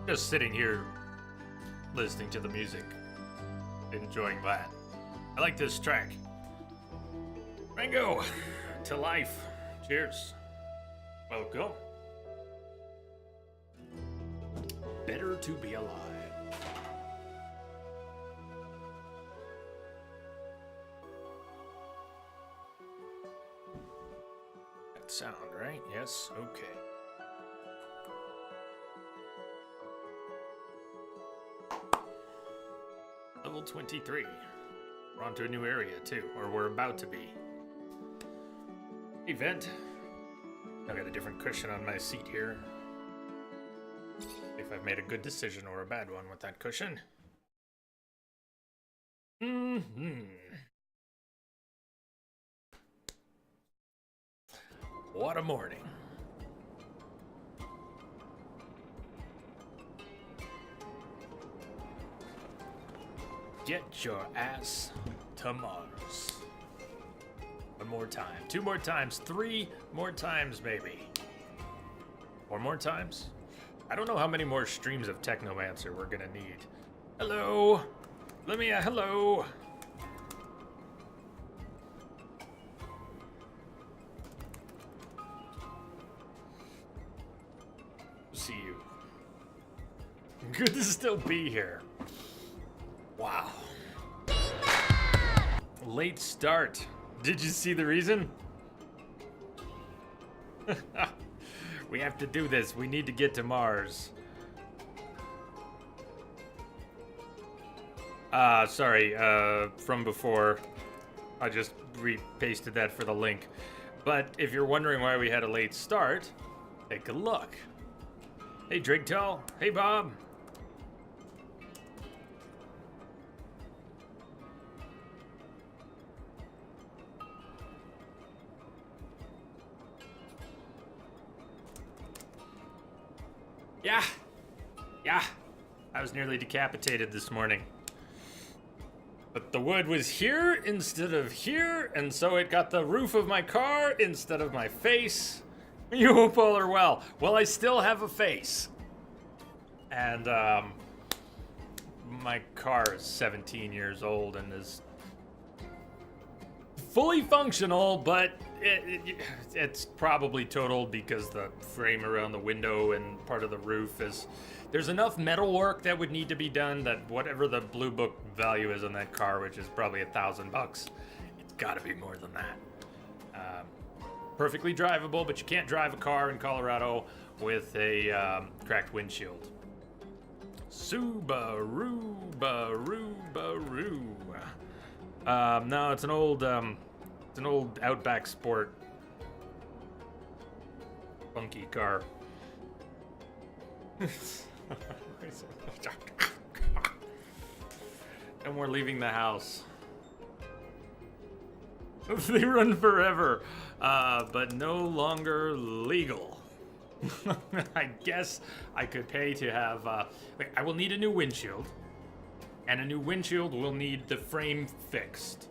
Just sitting here listening to the music, enjoying that. I like this track. Rango, to life. Cheers. Welcome. Better to be alive. That sound, right? Yes, okay. Level 23. We're on to a new area, too. Or we're about to be. Hey, Vent. I got a different cushion on my seat here. If I've made a good decision or a bad one with that cushion. What a morning. Get your ass to Mars. One more time. 2 more times. 3 more times, maybe. 4 more times? I don't know how many more streams of Technomancer we're gonna need. Hello! Let me, hello! See you. Good to still be here. Wow. Late start. Did you see the reason? We have to do this. We need to get to Mars. Sorry, from before. I just re-pasted that for the link. But if you're wondering why we had a late start, take a look. Hey, Drigtel. Hey, Bob. Yeah, I was nearly decapitated this morning. But the wood was here instead of here, and so it got the roof of my car instead of my face. You hope all are well. Well, I still have a face. And, my car is 17 years old and is fully functional, but it's probably totaled because the frame around the window and part of the roof is... There's enough metal work that would need to be done that whatever the Blue Book value is on that car, which is probably $1,000, it's gotta be more than that. Perfectly drivable, but you can't drive a car in Colorado with a cracked windshield. Subaru, Baru. No, it's an old Outback Sport. Funky car. No more leaving the house. They run forever, but no longer legal. I guess I could pay to have, I will need a new windshield, and a new windshield will need the frame fixed.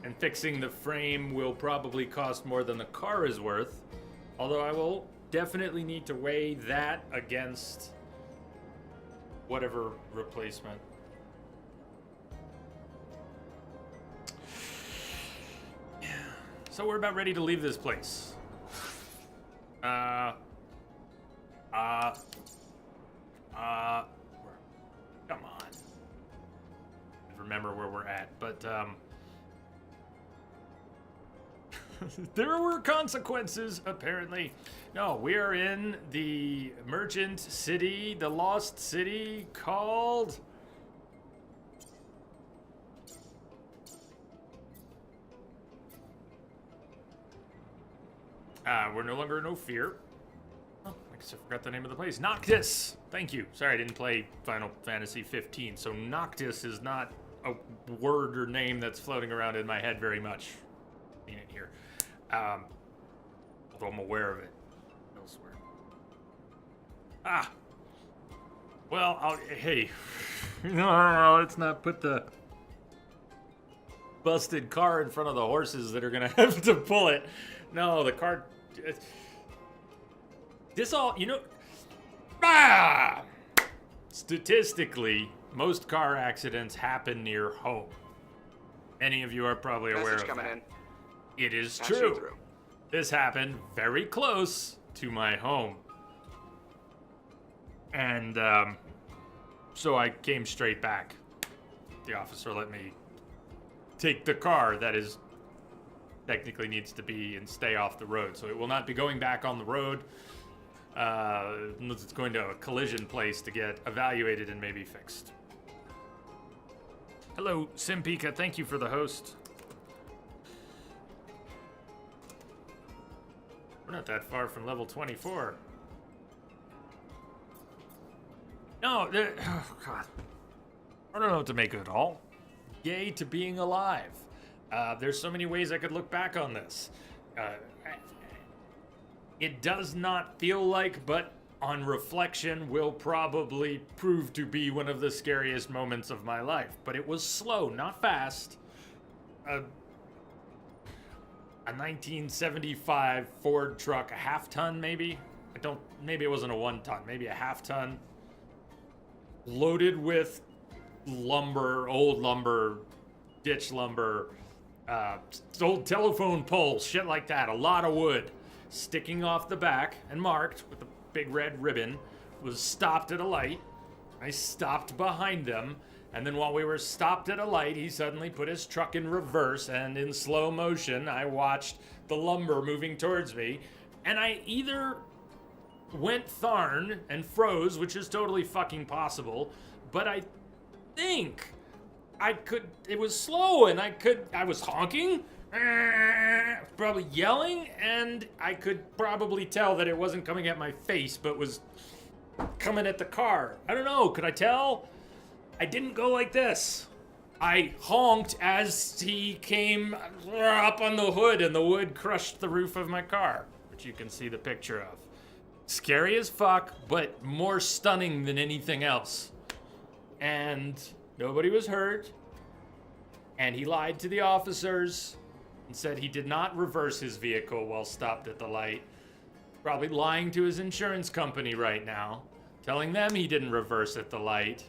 And fixing the frame will probably cost more than the car is worth, although I will definitely need to weigh that against whatever replacement. So we're about ready to leave this place. Come on. Remember where we're at, but there were consequences, apparently. No, we are in the merchant city, the lost city called... we're no longer in Ophir. Oh, I guess I forgot the name of the place. Noctis! Thank you. Sorry, I didn't play Final Fantasy 15, so Noctis is not a word or name that's floating around in my head very much. In it here. Although I'm aware of it elsewhere. Well, hey. No, let's not put the busted car in front of the horses that are gonna have to pull it. No, the car... This all, you know... statistically, most car accidents happen near home. Many of you are probably aware of that. It is true. This happened very close to my home. And so I came straight back. The officer let me take the car that is technically needs to be and stay off the road. So it will not be going back on the road. It's going to a collision place to get evaluated and maybe fixed. Hello, Simpika. Thank you for the host. We're not that far from level 24. No, oh God. I don't know what to make of it all. Yay to being alive. There's so many ways I could look back on this. It does not feel like, but on reflection, will probably prove to be one of the scariest moments of my life. But it was slow, not fast. A 1975 Ford truck, a half-ton maybe? Maybe it wasn't a one-ton, maybe a half-ton. Loaded with lumber, old lumber, ditch lumber, old telephone poles, shit like that. A lot of wood sticking off the back and marked with a big red ribbon. Was stopped at a light. I stopped behind them, and then while we were stopped at a light, he suddenly put his truck in reverse, and in slow motion I watched the lumber moving towards me, and I either went Tharn and froze, which is totally fucking possible, but I think it was slow, and I was honking, probably yelling, and I could probably tell that it wasn't coming at my face, but was coming at the car. I don't know, could I tell? I didn't go like this. I honked as he came up on the hood, and the wood crushed the roof of my car, which you can see the picture of. Scary as fuck, but more stunning than anything else. And nobody was hurt. And he lied to the officers and said he did not reverse his vehicle while stopped at the light. Probably lying to his insurance company right now, telling them he didn't reverse at the light.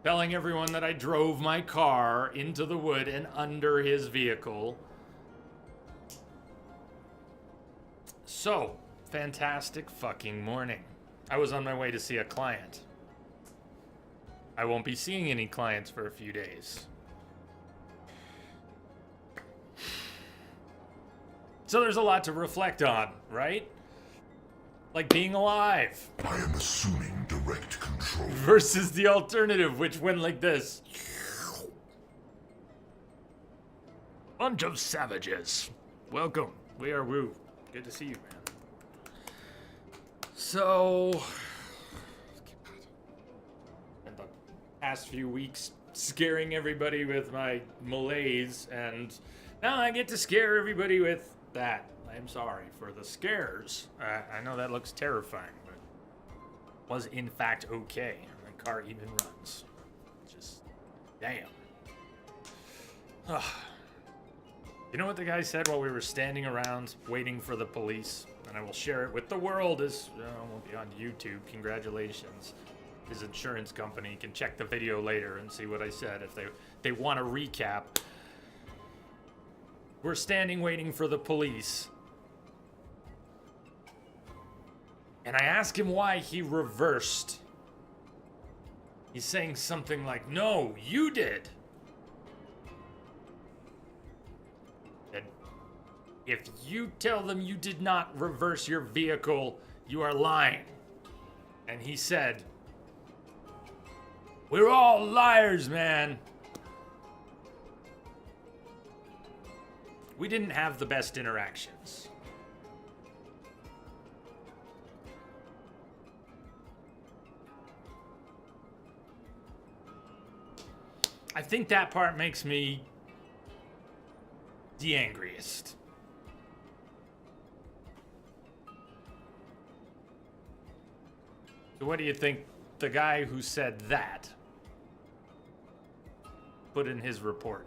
Telling everyone that I drove my car into the wood and under his vehicle. So, fantastic fucking morning. I was on my way to see a client. I won't be seeing any clients for a few days. So there's a lot to reflect on, right? Like being alive. I am assuming direct control. Versus the alternative, which went like this. Bunch of savages. Welcome. We are Woo. Good to see you, man. So, in the past few weeks, scaring everybody with my malaise, and now I get to scare everybody with that. I'm sorry for the scares. I know that looks terrifying, but was in fact okay. My car even runs. Just, damn. You know what the guy said while we were standing around waiting for the police? And I will share it with the world as, it won't be on YouTube. Congratulations. His insurance company can check the video later and see what I said if they want to recap. We're standing waiting for the police. And I ask him why he reversed. He's saying something like, "No, you did." And if you tell them you did not reverse your vehicle, you are lying. And he said, "We're all liars, man." We didn't have the best interactions. I think that part makes me the angriest. So what do you think the guy who said that put in his report?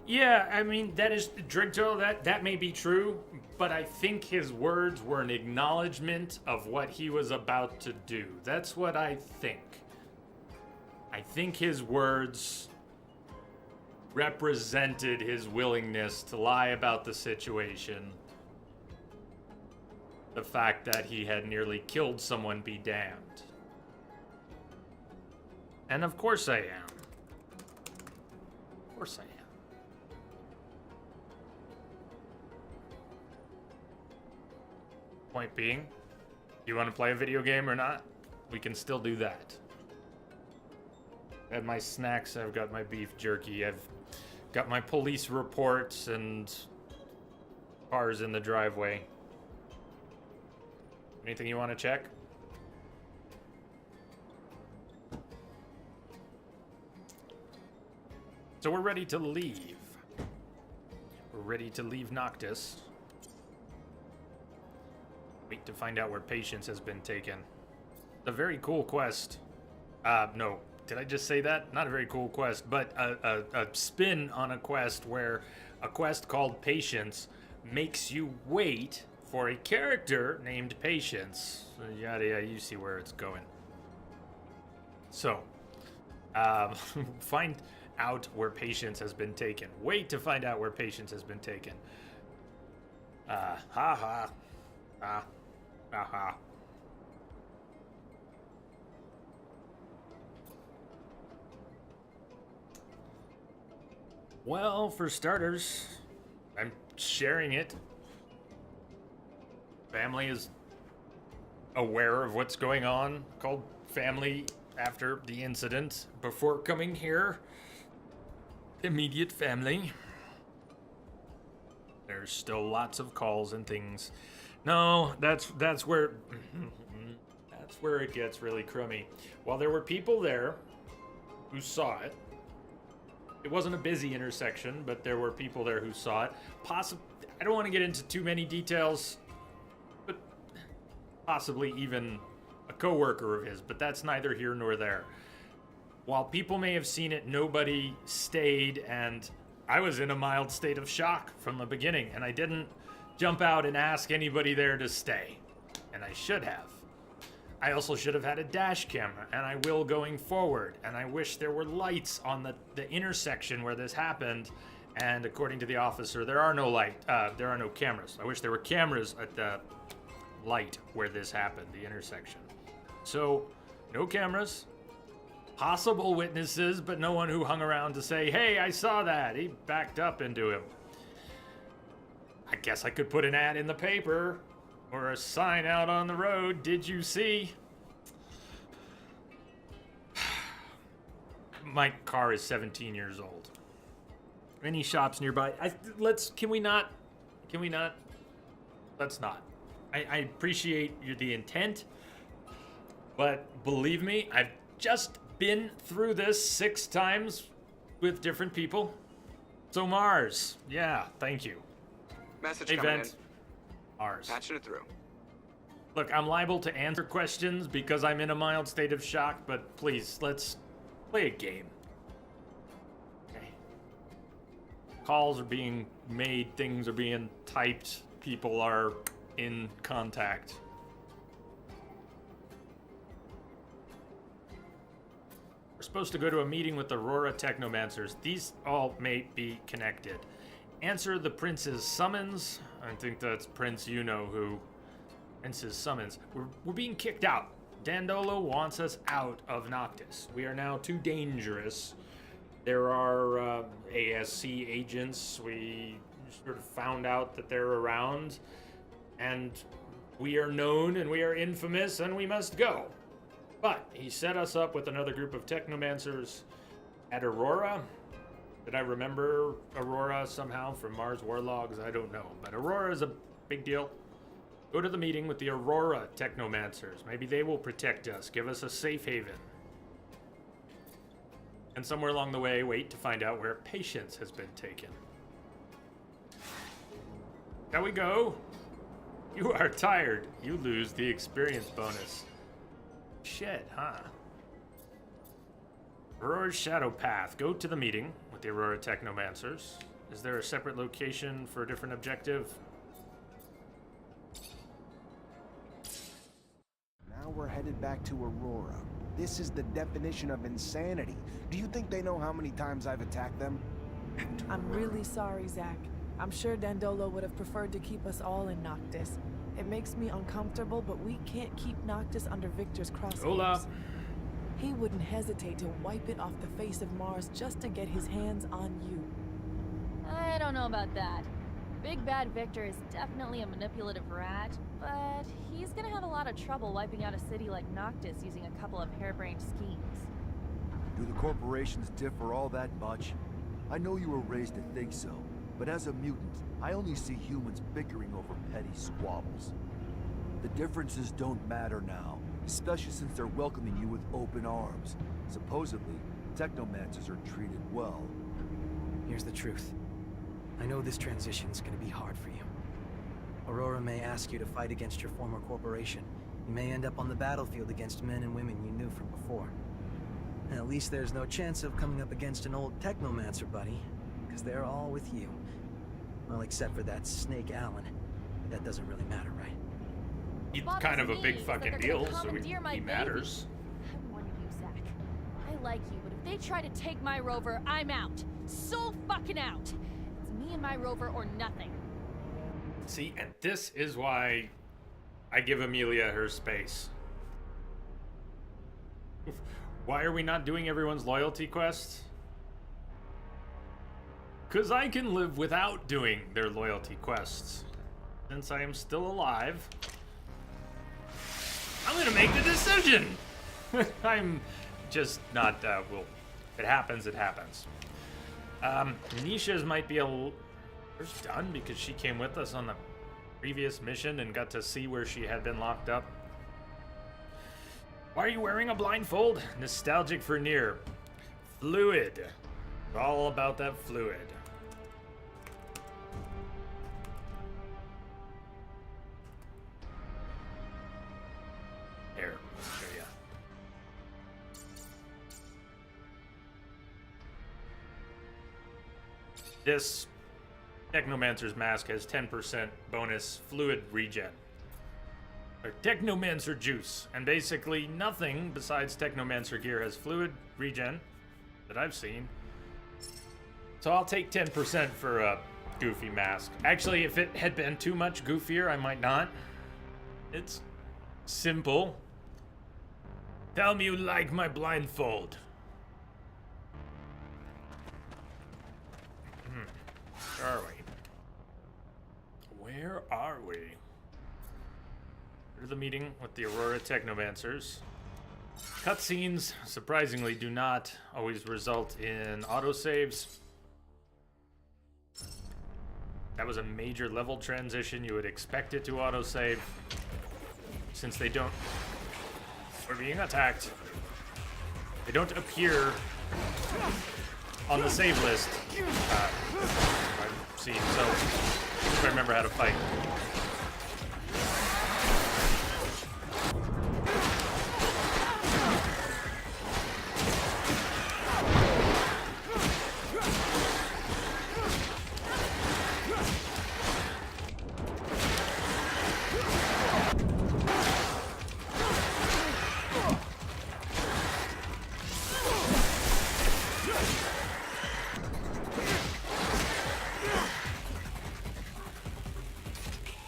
Yeah, I mean, that is Drigto, that may be true, but I think his words were an acknowledgement of what he was about to do. That's what I think. I think his words represented his willingness to lie about the situation. The fact that he had nearly killed someone be damned. And of course I am. Of course I am. Point being, you want to play a video game or not? We can still do that. I had my snacks, I've got my beef jerky, I've got my police reports and cars in the driveway. Anything you want to check? So we're ready to leave. We're ready to leave Noctis. Wait to find out where Patience has been taken. A very cool quest. No. Did I just say that? Not a very cool quest, but a spin on a quest where a quest called Patience makes you wait for a character named Patience. Yada yada, you see where it's going. So, find out where Patience has been taken. Wait to find out where Patience has been taken. Ha ha. Ha ha. Well, for starters, I'm sharing it. Family is aware of what's going on. Called family after the incident. Before coming here, immediate family. There's still lots of calls and things. No, that's where that's where it gets really crummy. While there were people there who saw it, it wasn't a busy intersection, but there were people there who saw it. I don't want to get into too many details, but possibly even a coworker of his, but that's neither here nor there. While people may have seen it, nobody stayed, and I was in a mild state of shock from the beginning, and I didn't jump out and ask anybody there to stay, and I should have. I also should have had a dash camera, and I will going forward, and I wish there were lights on the intersection where this happened, and according to the officer, there are no cameras. I wish there were cameras at the light where this happened, the intersection. So, no cameras, possible witnesses, but no one who hung around to say, hey, I saw that, he backed up into him. I guess I could put an ad in the paper, or a sign out on the road, did you see? My car is 17 years old. Any shops nearby? Can we not? Let's not. I appreciate the intent, but believe me, I've just been through this 6 times with different people. So Mars, yeah, thank you. Message Hey, coming Vent. Mars. Patching it through. Look, I'm liable to answer questions because I'm in a mild state of shock, but please, let's play a game. Okay. Calls are being made, things are being typed, people are in contact. We're supposed to go to a meeting with Aurora Technomancers. These all may be connected. Answer the prince's summons. I think that's Prince you-know-who. Prince's summons. We're being kicked out. Dandolo wants us out of Noctis. We are now too dangerous. There are ASC agents. We sort of found out that they're around. And we are known and we are infamous and we must go. But he set us up with another group of Technomancers at Aurora. Did I remember Aurora somehow from Mars Warlogs? I don't know. But Aurora is a big deal. Go to the meeting with the Aurora Technomancers. Maybe they will protect us, give us a safe haven. And somewhere along the way, wait to find out where Patience has been taken. Shall we go? You are tired. You lose the experience bonus. Shit, huh? Aurora's Shadow Path. Go to the meeting with the Aurora Technomancers. Is there a separate location for a different objective? Now we're headed back to Aurora. This is the definition of insanity. Do you think they know how many times I've attacked them? I'm really sorry, Zach. I'm sure Dandolo would have preferred to keep us all in Noctis. It makes me uncomfortable, but we can't keep Noctis under Victor's crosshairs. Hola. He wouldn't hesitate to wipe it off the face of Mars just to get his hands on you. I don't know about that. Big Bad Victor is definitely a manipulative rat, but he's gonna have a lot of trouble wiping out a city like Noctis using a couple of harebrained schemes. Do the corporations differ all that much? I know you were raised to think so, but as a mutant, I only see humans bickering over petty squabbles. The differences don't matter now, especially since they're welcoming you with open arms. Supposedly, Technomancers are treated well. Here's the truth. I know this transition's gonna be hard for you. Aurora may ask you to fight against your former corporation. You may end up on the battlefield against men and women you knew from before. And at least there's no chance of coming up against an old Technomancer buddy, because they're all with you. Well, except for that Snake Allen. But that doesn't really matter, right? He's Bothers kind of a me big is that fucking they're deal, gonna so commandeer my he baby. matters. I warned you, Zach. I like you, but if they try to take my rover, I'm out. So fucking out. It's me and my rover or nothing. See, and this is why I give Amelia her space. Why are we not doing everyone's loyalty quests? Because I can live without doing their loyalty quests. Since I am still alive, I'm gonna make the decision! I'm just not, well, if it happens, it happens. Nisha's might be Where's done because she came with us on the previous mission and got to see where she had been locked up. Why are you wearing a blindfold? Nostalgic for near. Fluid. It's all about that fluid. Here, I'll show ya. This Technomancer's mask has 10% bonus fluid regen. Or Technomancer juice. And basically nothing besides Technomancer gear has fluid regen that I've seen. So I'll take 10% for a goofy mask. Actually, if it had been too much goofier, I might not. It's simple. Tell me you like my blindfold. Where are we? Where are we? Here's the meeting with the Aurora Technomancers. Cutscenes, surprisingly, do not always result in autosaves. That was a major level transition. You would expect it to autosave. Since they don't... We're being attacked. They don't appear on the save list. I've seen, so if I remember how to fight.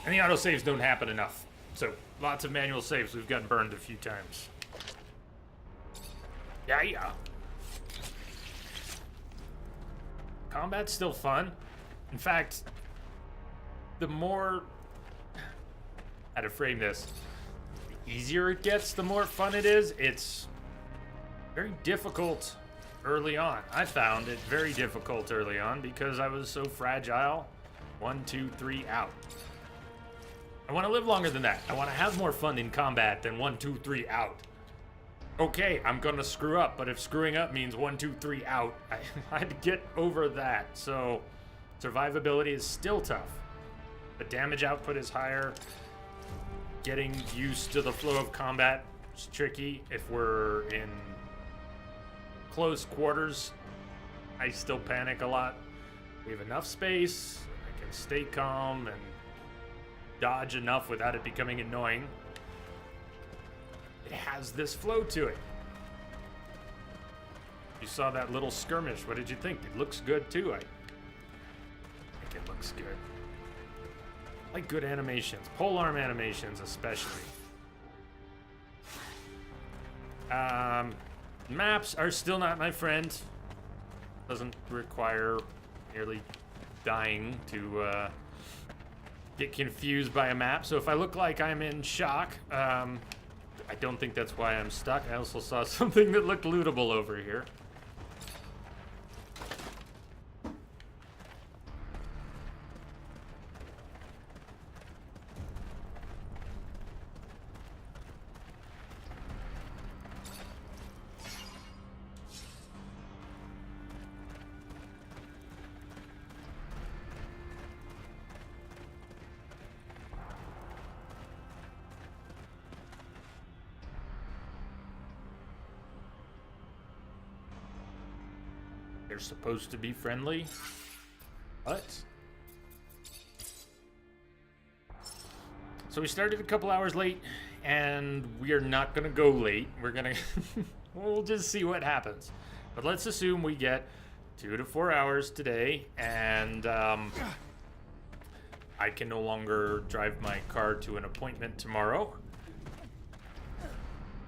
And the autosaves don't happen enough. So, lots of manual saves. We've gotten burned a few times. Yeah. Combat's still fun. In fact, the more... How to frame this. The easier it gets, the more fun it is. It's very difficult early on. I found it very difficult early on because I was so fragile. 1, 2, 3, out. I want to live longer than that. I want to have more fun in combat than 1, 2, 3, out. Okay, I'm gonna screw up, but if screwing up means 1, 2, 3, out, I had to get over that. So, survivability is still tough. The damage output is higher. Getting used to the flow of combat is tricky. If we're in close quarters, I still panic a lot. We have enough space. I can stay calm and dodge enough without it becoming annoying. It has this flow to it. You saw that little skirmish. What did you think? It looks good too. I think it looks good. I like good animations. Polearm animations especially. Maps are still not my friend. Doesn't require nearly dying to get confused by a map. So if I look like I'm in shock, I don't think that's why I'm stuck. I also saw something that looked lootable over here. They're supposed to be friendly. What? So we started a couple hours late, and we are not gonna go late. We're gonna we'll just see what happens. But let's assume we get 2 to 4 hours today, and I can no longer drive my car to an appointment tomorrow.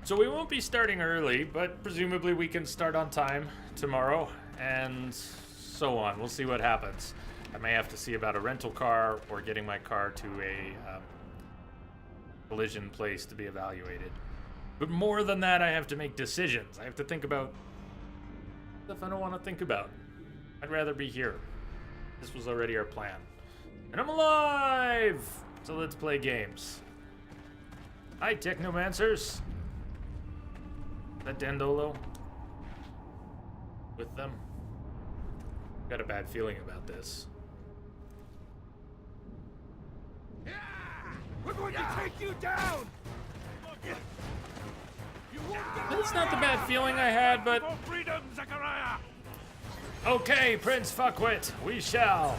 So we won't be starting early, but presumably we can start on time tomorrow, and so on. We'll see what happens. I may have to see about a rental car or getting my car to a collision place to be evaluated. But more than that, I have to make decisions. I have to think about stuff I don't want to think about. I'd rather be here. This was already our plan. And I'm alive! So let's play games. Hi, Technomancers. Is that Dandolo? With them? Got a bad feeling about this. We're going to take you down! That's not the bad feeling I had, but... Okay, Prince Fuckwit, we shall.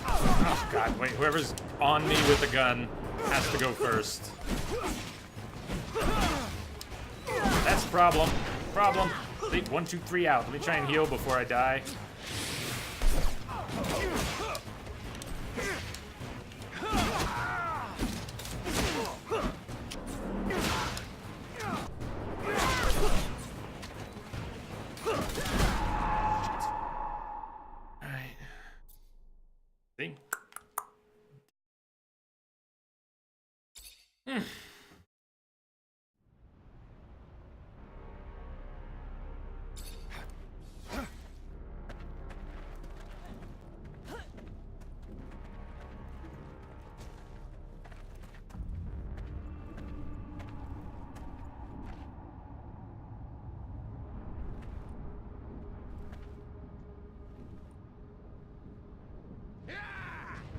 Oh god, wait, whoever's on me with the gun has to go first. That's the problem. Problem. 1, 2, 3 out. Let me try and heal before I die. Alright. See?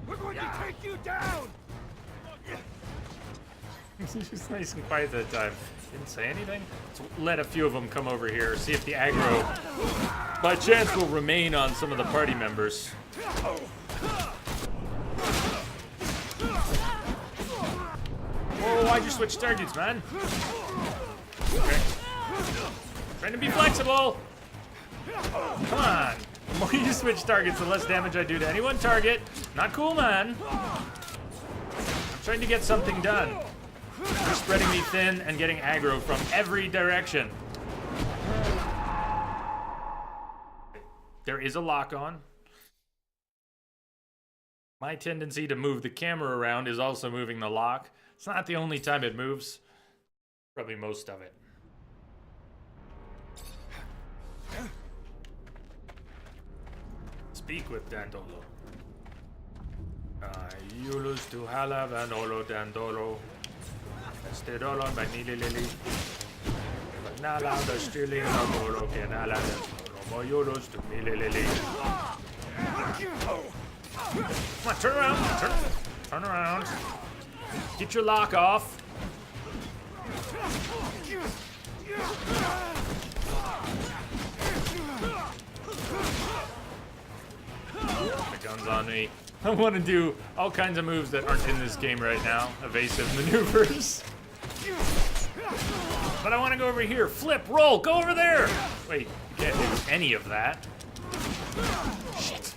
We're going to take you down! He's just nice and quiet that time. Didn't say anything. Let's let a few of them come over here, see if the aggro, by chance, will remain on some of the party members. Oh, why'd you switch targets, man? Okay. Trying to be flexible. Come on. The more you switch targets, the less damage I do to any one target. Not cool, man. I'm trying to get something done. You're spreading me thin and getting aggro from every direction. There is a lock on. My tendency to move the camera around is also moving the lock. It's not the only time it moves. Probably most of it. Speak with Dandolo. Iulus to hala vanolo Dandolo. Estedolon vanili lili. Nala the stilling Molo canala. Moyulus to mili lili. Come on, turn around. Turn around. Get your lock off. on me. I want to do all kinds of moves that aren't in this game right now. Evasive maneuvers. But I want to go over here. Flip, roll, go over there. Wait, you can't do any of that. Shit.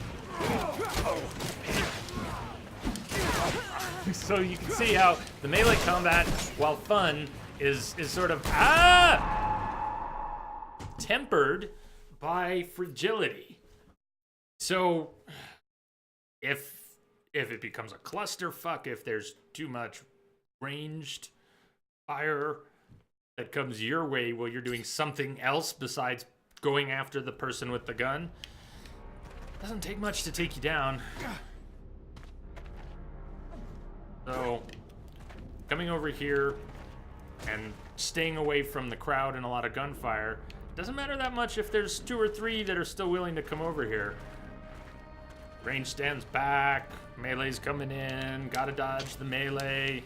So you can see how the melee combat, while fun, is sort of tempered by fragility. So if it becomes a clusterfuck, if there's too much ranged fire that comes your way while you're doing something else besides going after the person with the gun, doesn't take much to take you down. So coming over here and staying away from the crowd and a lot of gunfire doesn't matter that much if there's 2 or 3 that are still willing to come over here. Range stands back, melee's coming in, gotta dodge the melee.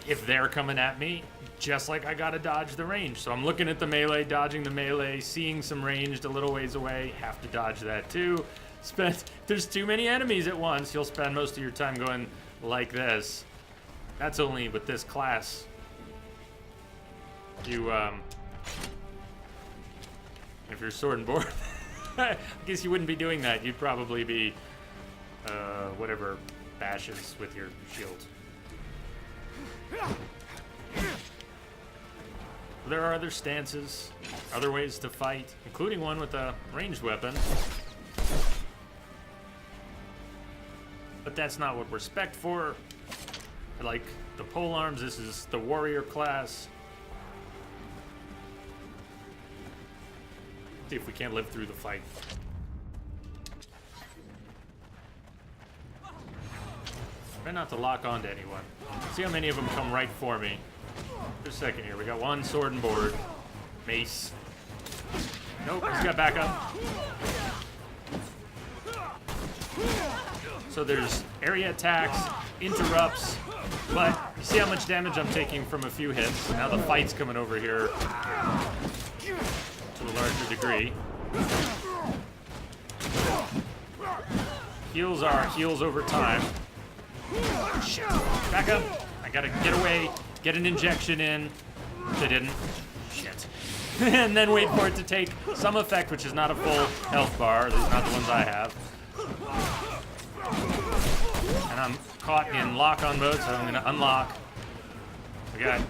If they're coming at me, just like I gotta dodge the range. So I'm looking at the melee, dodging the melee, seeing some ranged a little ways away, have to dodge that too. There's too many enemies at once, you'll spend most of your time going like this. That's only with this class. If you're sword and board, I guess you wouldn't be doing that. You'd probably be, whatever, bashes with your shield. There are other stances, other ways to fight, including one with a ranged weapon. But that's not what we're spec'd for. I like the polearms. This is the warrior class. See if we can't live through the fight. Try not to lock onto anyone. See how many of them come right for me. Just a second here. We got one sword and board. Mace. Nope, he's got backup. So there's area attacks, interrupts, but you see how much damage I'm taking from a few hits. Now the fight's coming over here to a larger degree. Heals are heals over time. Shit. Back up. I gotta get away, get an injection in. They didn't. Shit. And then wait for it to take some effect, which is not a full health bar, at least not the ones I have. And I'm caught in lock-on mode, so I'm gonna unlock. I got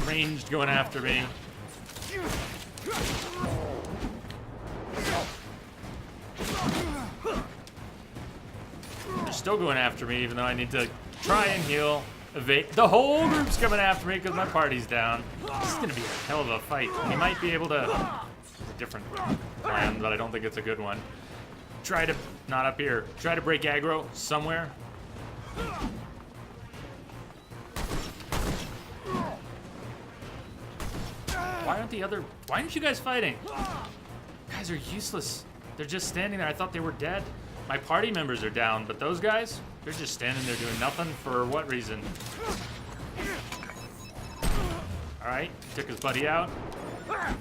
ranged going after me. They're still going after me, even though I need to try and heal. Evade. The whole group's coming after me because my party's down. This is gonna be a hell of a fight. We might be able to. It's a different plan, but I don't think it's a good one. Try to, not up here. Try to break aggro somewhere. Why aren't you guys fighting? You guys are useless. They're just standing there. I thought they were dead. My party members are down, but those guys, they're just standing there doing nothing. For what reason? All right, took his buddy out. Not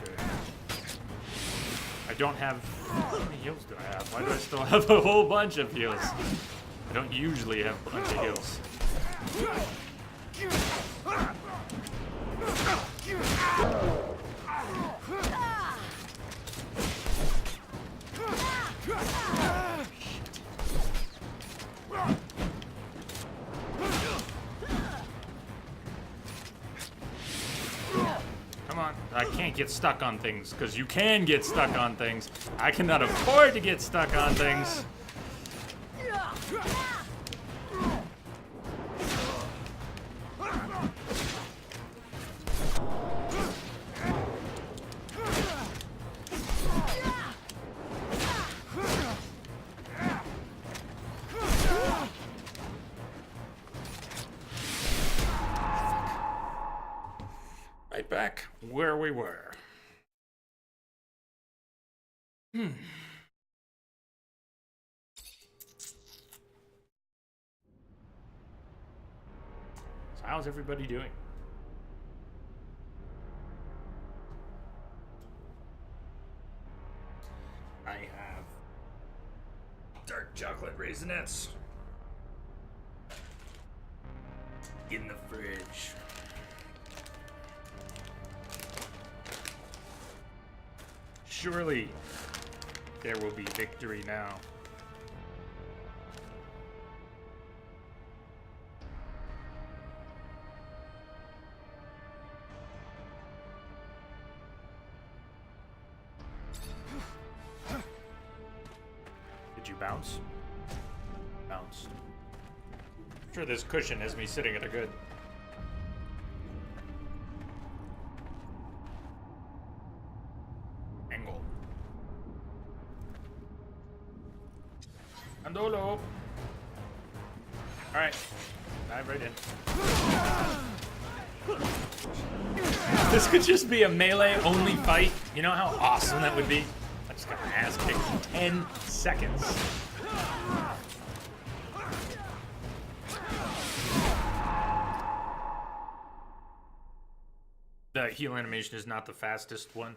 good. I don't have, how many heals do I have? Why do I still have a whole bunch of heals? I don't usually have a bunch of heals. Come on, I can't get stuck on things, because you can get stuck on things. I cannot afford to get stuck on things. Right back where we were. So how's everybody doing? bassinets. In the fridge. Surely there will be victory now. Did you bounce? Bounce. I'm sure this cushion has me sitting at a good. Angle. Andolo. Alright. Dive right in. This could just be a melee only fight. You know how awesome that would be? I just got my ass kicked in 10 seconds. The heal animation is not the fastest one.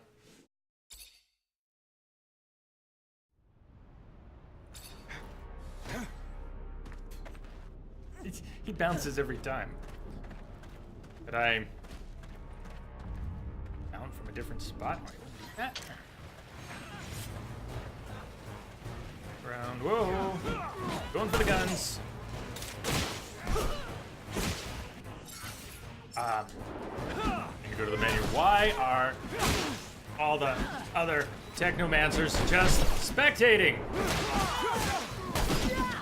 He bounces every time. But I bounce from a different spot. Why wouldn't do that? Round. Whoa. Going for the guns. You go to the menu. Why are all the other Technomancers just spectating?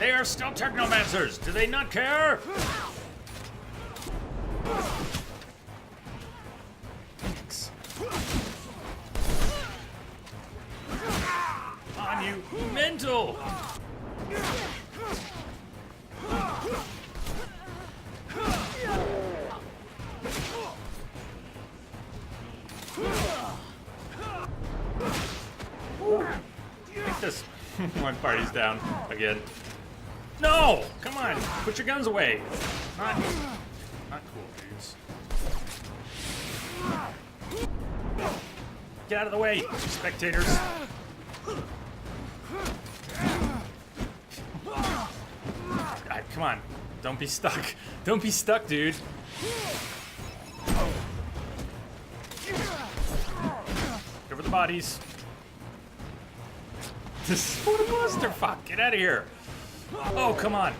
They are still Technomancers. Do they not care? Thanks. On you, mental! I think this one party's down again. No! Come on! Put your guns away! Not cool, dudes. Get out of the way, spectators! God, come on. Don't be stuck. Don't be stuck, dude. Cover the bodies. This is what a clusterfuck. Get out of here. Oh, come on.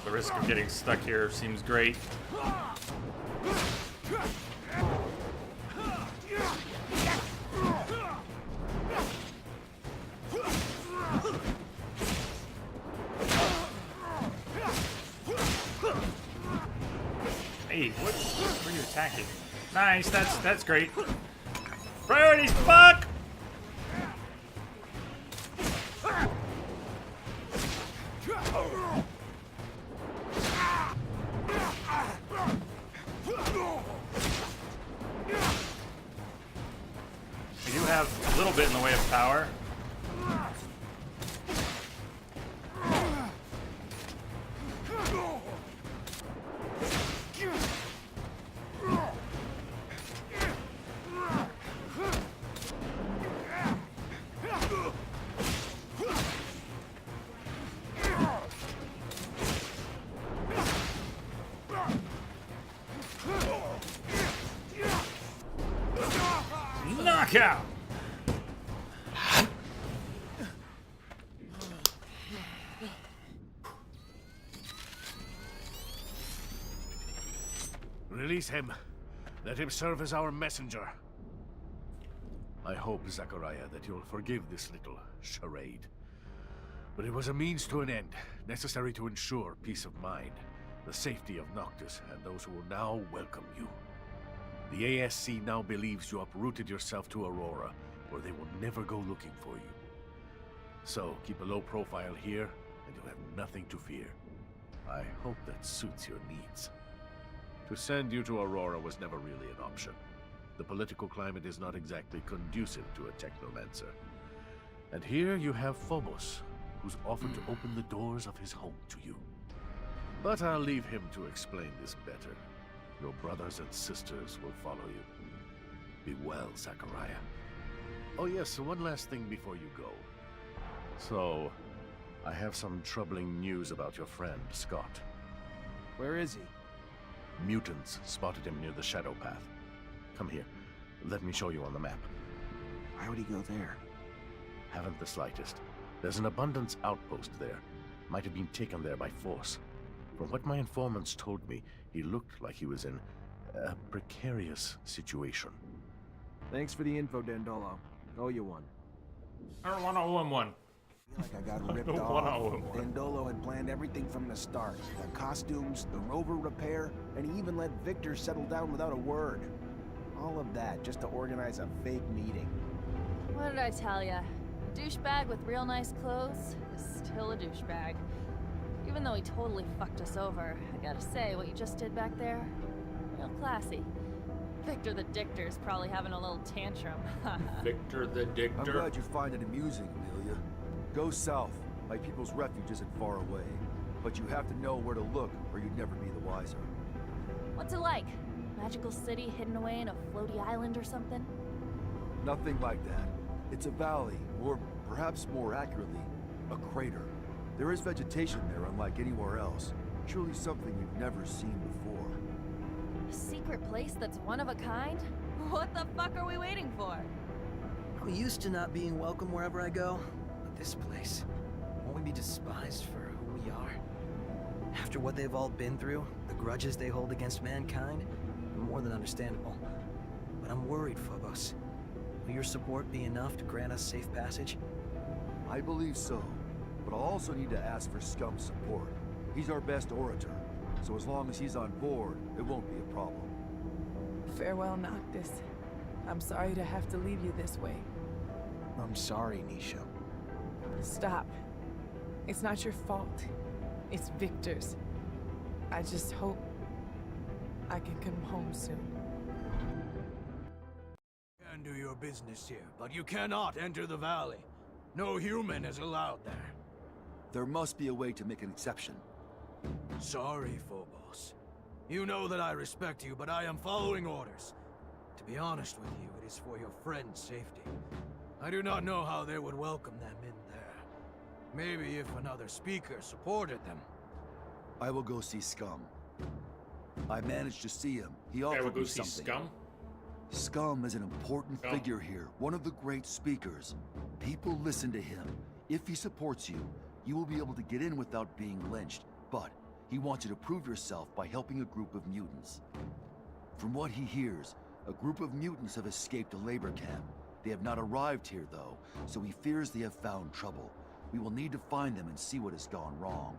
The risk of getting stuck here seems great. Hey, what are you attacking? Nice, that's great. Priorities, fuck! We do have a little bit in the way of power. Knockout! Release him. Let him serve as our messenger. I hope, Zachariah, that you'll forgive this little charade. But it was a means to an end, necessary to ensure peace of mind, the safety of Noctis, and those who will now welcome you. The ASC now believes you uprooted yourself to Aurora, where they will never go looking for you. So, keep a low profile here, and you'll have nothing to fear. I hope that suits your needs. To send you to Aurora was never really an option. The political climate is not exactly conducive to a Technomancer. And here you have Phobos, who's offered to open the doors of his home to you. But I'll leave him to explain this better. Your brothers and sisters will follow you. Be well, Zachariah. Oh yes, one last thing before you go. So, I have some troubling news about your friend, Scott. Where is he? Mutants spotted him near the Shadow Path. Come here. Let me show you on the map. Why would he go there? Haven't the slightest. There's an abundance outpost there. Might have been taken there by force. From what my informants told me, he looked like he was in a precarious situation. Thanks for the info, Dandolo. Owe you one. I don't want to owe him one. I feel like I got ripped don't off. wanna owe him one. Dandolo had planned everything from the start. The costumes, the rover repair, and he even let Victor settle down without a word. All of that just to organize a fake meeting. What did I tell ya? A douchebag with real nice clothes is still a douchebag. Even though he totally fucked us over, I gotta say, what you just did back there, real classy. Victor the Dictor's probably having a little tantrum. Victor the I'm Dictor. glad you find it amusing, Amelia. Go south. My people's refuge isn't far away. But you have to know where to look, or you'd never be the wiser. What's it like? Magical city hidden away in a floaty island or something? Nothing like that. It's a valley, or perhaps more accurately, a crater. There is vegetation there unlike anywhere else. Truly something you've never seen before. A secret place that's one of a kind? What the fuck are we waiting for? I'm used to not being welcome wherever I go, but this place, won't we be despised for who we are? After what they've all been through, the grudges they hold against mankind, more than understandable. But I'm worried, Phobos. Will your support be enough to grant us safe passage? I believe so, but I'll also need to ask for Scum's support. He's our best orator, so as long as he's on board, it won't be a problem. Farewell, Noctis. I'm sorry to have to leave you this way. I'm sorry, Nisha. Stop. It's not your fault. It's Victor's. I just hope I can come home soon. You can do your business here, but you cannot enter the valley. No human is allowed there. There must be a way to make an exception. Sorry, Phobos. You know that I respect you, but I am following orders. To be honest with you, it is for your friend's safety. I do not know how they would welcome them in there. Maybe if another speaker supported them. I will go see Scum. I managed to see him. He Okay, offered we'll go me see something. Scum. Scum is an important Scum. figure here, one of the great speakers. People listen to him. If he supports you, you will be able to get in without being lynched. But he wants you to prove yourself by helping a group of mutants. From what he hears, a group of mutants have escaped a labor camp. They have not arrived here, though, so he fears they have found trouble. We will need to find them and see what has gone wrong.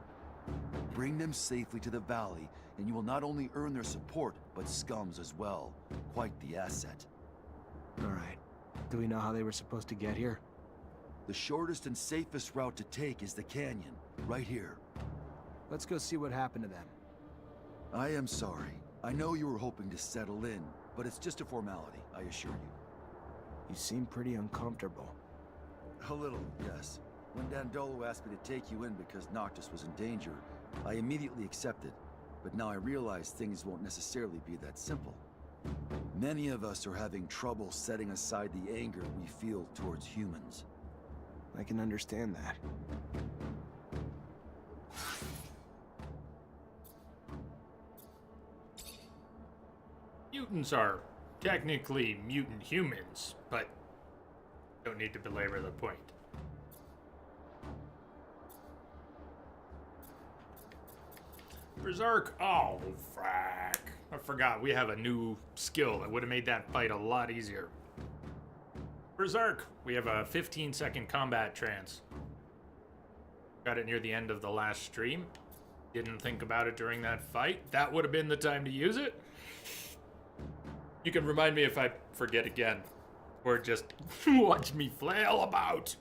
Bring them safely to the valley, and you will not only earn their support, but Scum's as well. Quite the asset. All right. Do we know how they were supposed to get here? The shortest and safest route to take is the canyon, right here. Let's go see what happened to them. I am sorry. I know you were hoping to settle in, but it's just a formality, I assure you. You seem pretty uncomfortable. A little, yes. When Dandolo asked me to take you in because Noctis was in danger, I immediately accepted. But now I realize things won't necessarily be that simple. Many of us are having trouble setting aside the anger we feel towards humans. I can understand that. Mutants are technically mutant humans, but don't need to belabor the point. Berserk. Oh, frack. I forgot we have a new skill that would have made that fight a lot easier. Berserk. We have a 15-second combat trance. Got it near the end of the last stream. Didn't think about it during that fight. That would have been the time to use it. You can remind me if I forget again. Or just watch me flail about.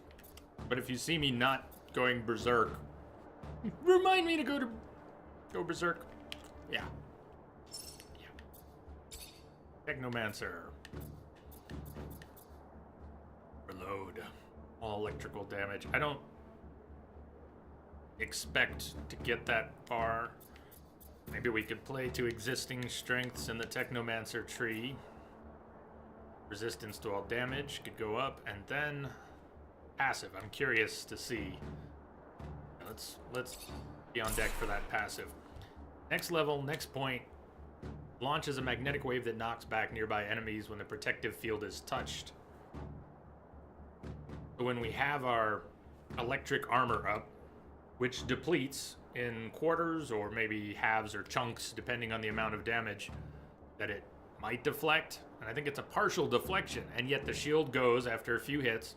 But if you see me not going berserk, remind me to go berserk. Yeah. Technomancer. Reload. All electrical damage. I don't expect to get that far. Maybe we could play to existing strengths in the Technomancer tree. Resistance to all damage could go up, and then passive. I'm curious to see. Let's be on deck for that passive. Next level, next point, launches a magnetic wave that knocks back nearby enemies when the protective field is touched. So when we have our electric armor up, which depletes in quarters or maybe halves or chunks depending on the amount of damage that it might deflect, and I think it's a partial deflection, and yet the shield goes after a few hits,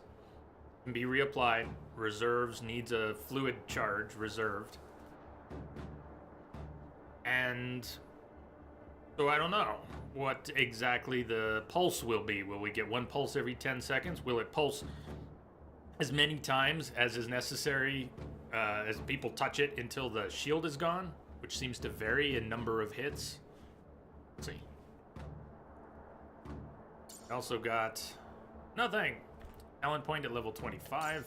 can be reapplied, reserves, needs a fluid charge reserved. And so I don't know what exactly the pulse will be. Will we get one pulse every 10 seconds? Will it pulse as many times as is necessary as people touch it until the shield is gone, which seems to vary in number of hits? Let's see. Also got nothing. Talent point at level 25.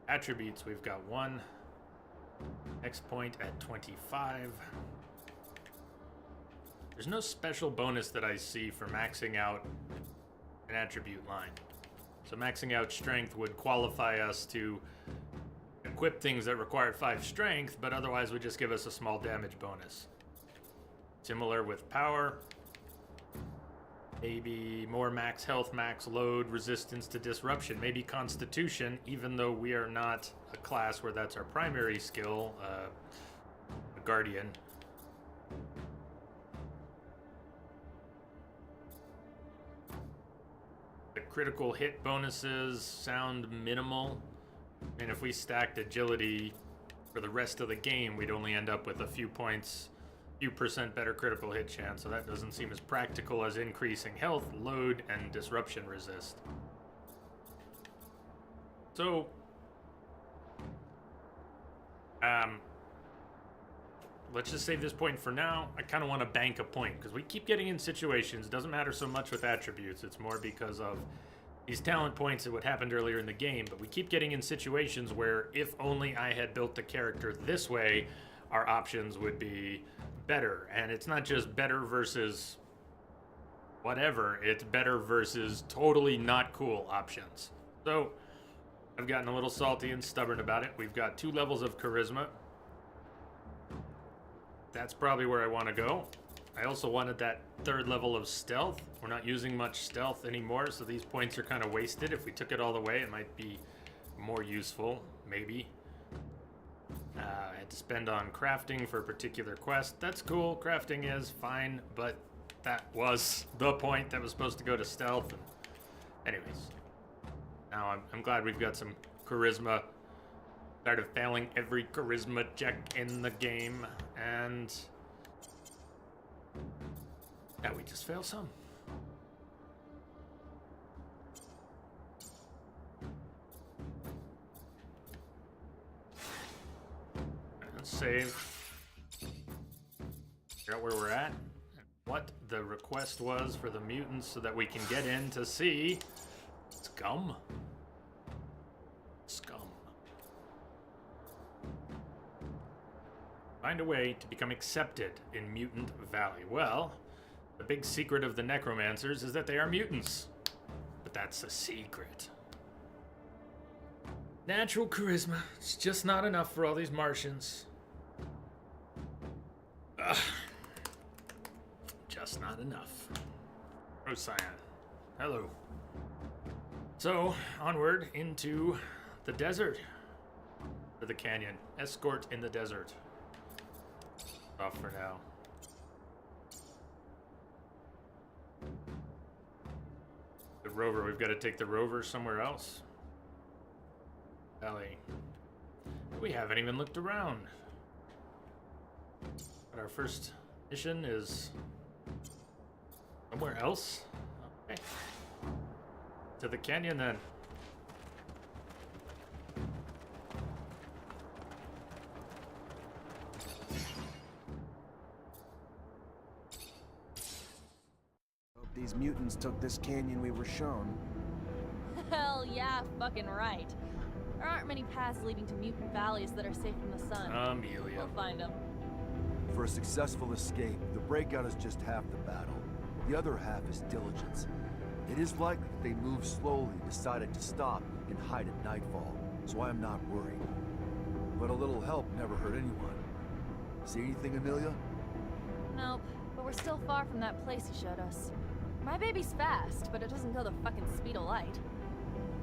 Attributes, we've got 1. Next point at 25. There's no special bonus that I see for maxing out an attribute line. So maxing out strength would qualify us to equip things that require 5 strength, but otherwise would just give us a small damage bonus. Similar with power. Maybe more max health, max load, resistance to disruption. Maybe constitution, even though we are not a class where that's our primary skill, a guardian. The critical hit bonuses sound minimal. And if we stacked agility for the rest of the game, we'd only end up with a few points, few percent better critical hit chance, so that doesn't seem as practical as increasing health, load, and disruption resist. So, let's just save this point for now. I kind of want to bank a point, because we keep getting in situations, it doesn't matter so much with attributes, it's more because of these talent points and what happened earlier in the game, but we keep getting in situations where if only I had built the character this way, our options would be better. And it's not just better versus whatever, it's better versus totally not cool options. So I've gotten a little salty and stubborn about it. We've got 2 levels of charisma. That's probably where I want to go. I also wanted that 3rd level of stealth. We're not using much stealth anymore, so these points are kind of wasted. If we took it all the way, it might be more useful, maybe. I had to spend on crafting for a particular quest. That's cool, crafting is fine, but that was the point that was supposed to go to stealth. And anyways, now I'm glad we've got some charisma. Tired of failing every charisma check in the game, and now we just fail some. Let's save. Figure out where we're at, and what the request was for the mutants so that we can get in to see Scum. Scum. Find a way to become accepted in Mutant Valley. Well, the big secret of the Necromancers is that they are mutants. But that's a secret. Natural charisma. It's just not enough for all these Martians. Ugh. Just not enough. Procyon. Hello. So, onward into the desert. Or the canyon. Escort in the desert. Off for now. The rover, we've got to take the rover somewhere else. Valley. We haven't even looked around. But our first mission is somewhere else. Okay. To the canyon then. These mutants took this canyon we were shown. Hell yeah, fucking right. There aren't many paths leading to mutant valleys that are safe from the sun. Amelia. We'll find them. For a successful escape, the breakout is just half the battle. The other half is diligence. It is likely that they moved slowly, decided to stop, and hide at nightfall, so I am not worried. But a little help never hurt anyone. See anything, Amelia? Nope, but we're still far from that place he showed us. My baby's fast, but it doesn't go the fucking speed of light.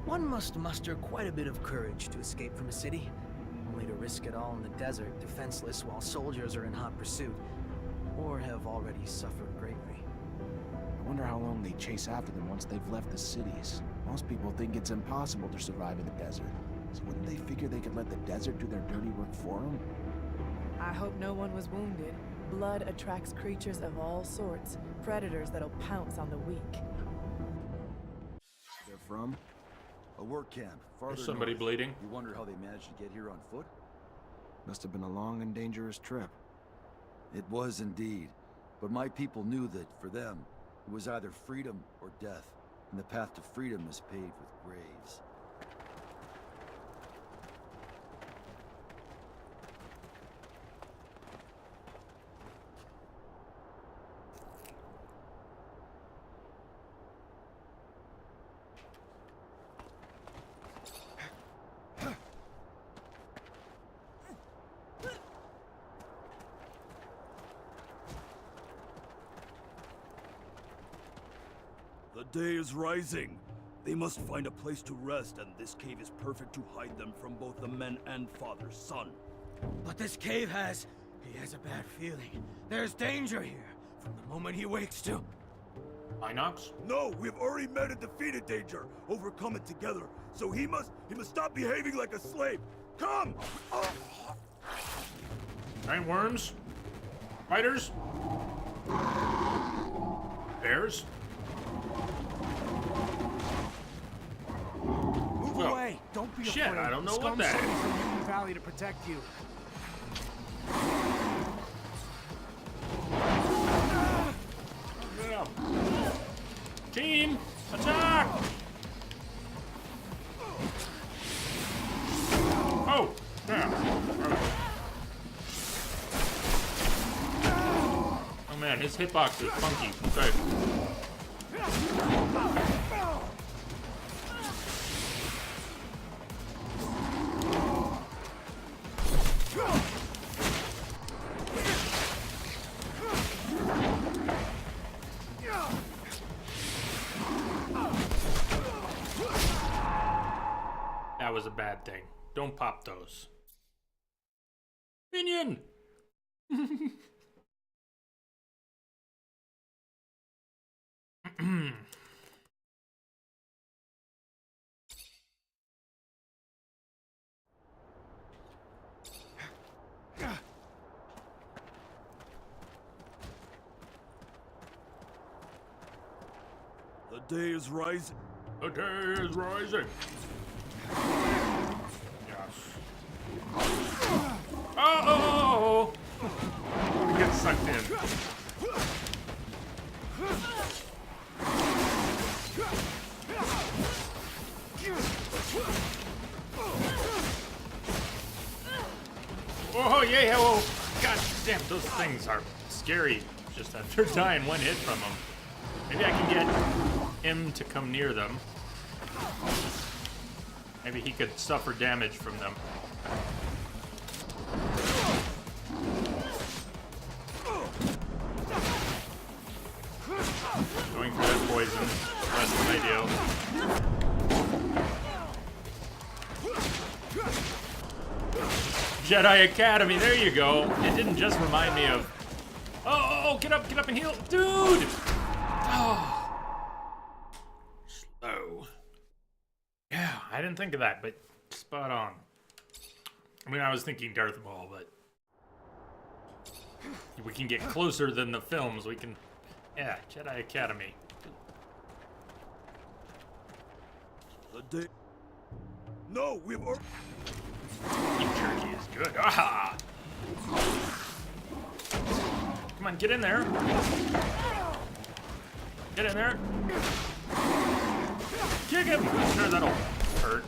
One must muster quite a bit of courage to escape from a city, only to risk it all in the desert, defenseless while soldiers are in hot pursuit, or have already suffered greatly. I wonder how long they chase after them once they've left the cities. Most people think it's impossible to survive in the desert. So wouldn't they figure they could let the desert do their dirty work for them? I hope no one was wounded. Blood attracts creatures of all sorts, predators that'll pounce on the weak. They're from? A work camp, farther There's somebody north. bleeding. You wonder how they managed to get here on foot? Must have been a long and dangerous trip. It was indeed. But my people knew that, for them, it was either freedom or death. And the path to freedom is paved with graves. The day is rising. They must find a place to rest, and this cave is perfect to hide them from both the men and father's son. But this cave has... he has a bad feeling. There's danger here, from the moment he wakes to... Inox? No, we've already met and defeated danger, overcome it together. So he must stop behaving like a slave. Come! Giant worms? Spiders? Bears? Move Well, away! Don't be shit, afraid. I don't know The what scum that sent me is. from Union Valley to protect you. Yeah. Team, attack! Oh, yeah. Oh man, his hitbox is funky. Okay. That was a bad thing. Don't pop those. Minion! The day is rising. The day is rising. Yes. Oh! Get sucked in. Oh yeah! Oh, God damn! Those things are scary. Just after dying one hit from them. Maybe I can get him to come near them. Maybe he could suffer damage from them. Going for that poison. Less than ideal. Jedi Academy, there you go. It didn't just remind me of... Oh, get up and heal. Dude! Oh. Slow. Yeah, I didn't think of that, but spot on. I mean, I was thinking Darth Maul, but we can get closer than the films. We can, yeah, Jedi Academy. The day. No, we've already. Beef jerky is good. Ah! Come on, get in there. Get in there. Kick him! Sure, that'll hurt.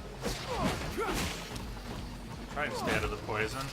Try and stay out of the poison.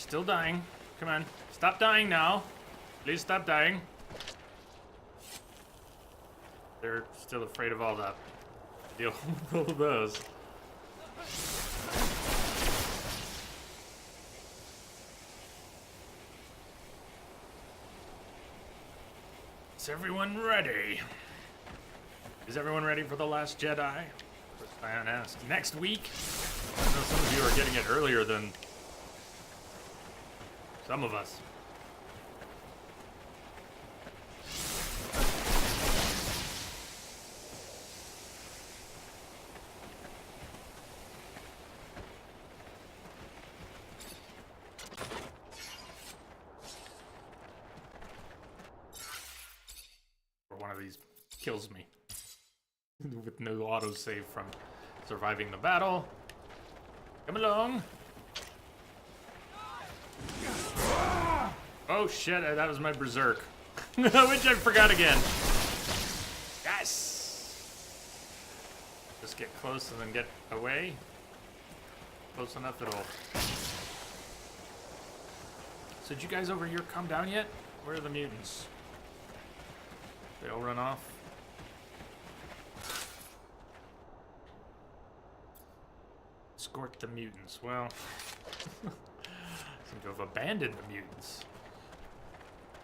Still dying. Come on. Stop dying now. Please stop dying. They're still afraid of all that. Deal with all of those. Is everyone ready? Is everyone ready for The Last Jedi? First I asked. Next week? I know some of you are getting it earlier than some of us. Or one of these kills me with no autosave from surviving the battle. Come along. Oh shit, that was my berserk. Which I forgot again. Yes! Just get close and then get away. Close enough at all. So did you guys over here come down yet? Where are the mutants? They all run off. Escort the mutants. Well, seem to have abandoned the mutants.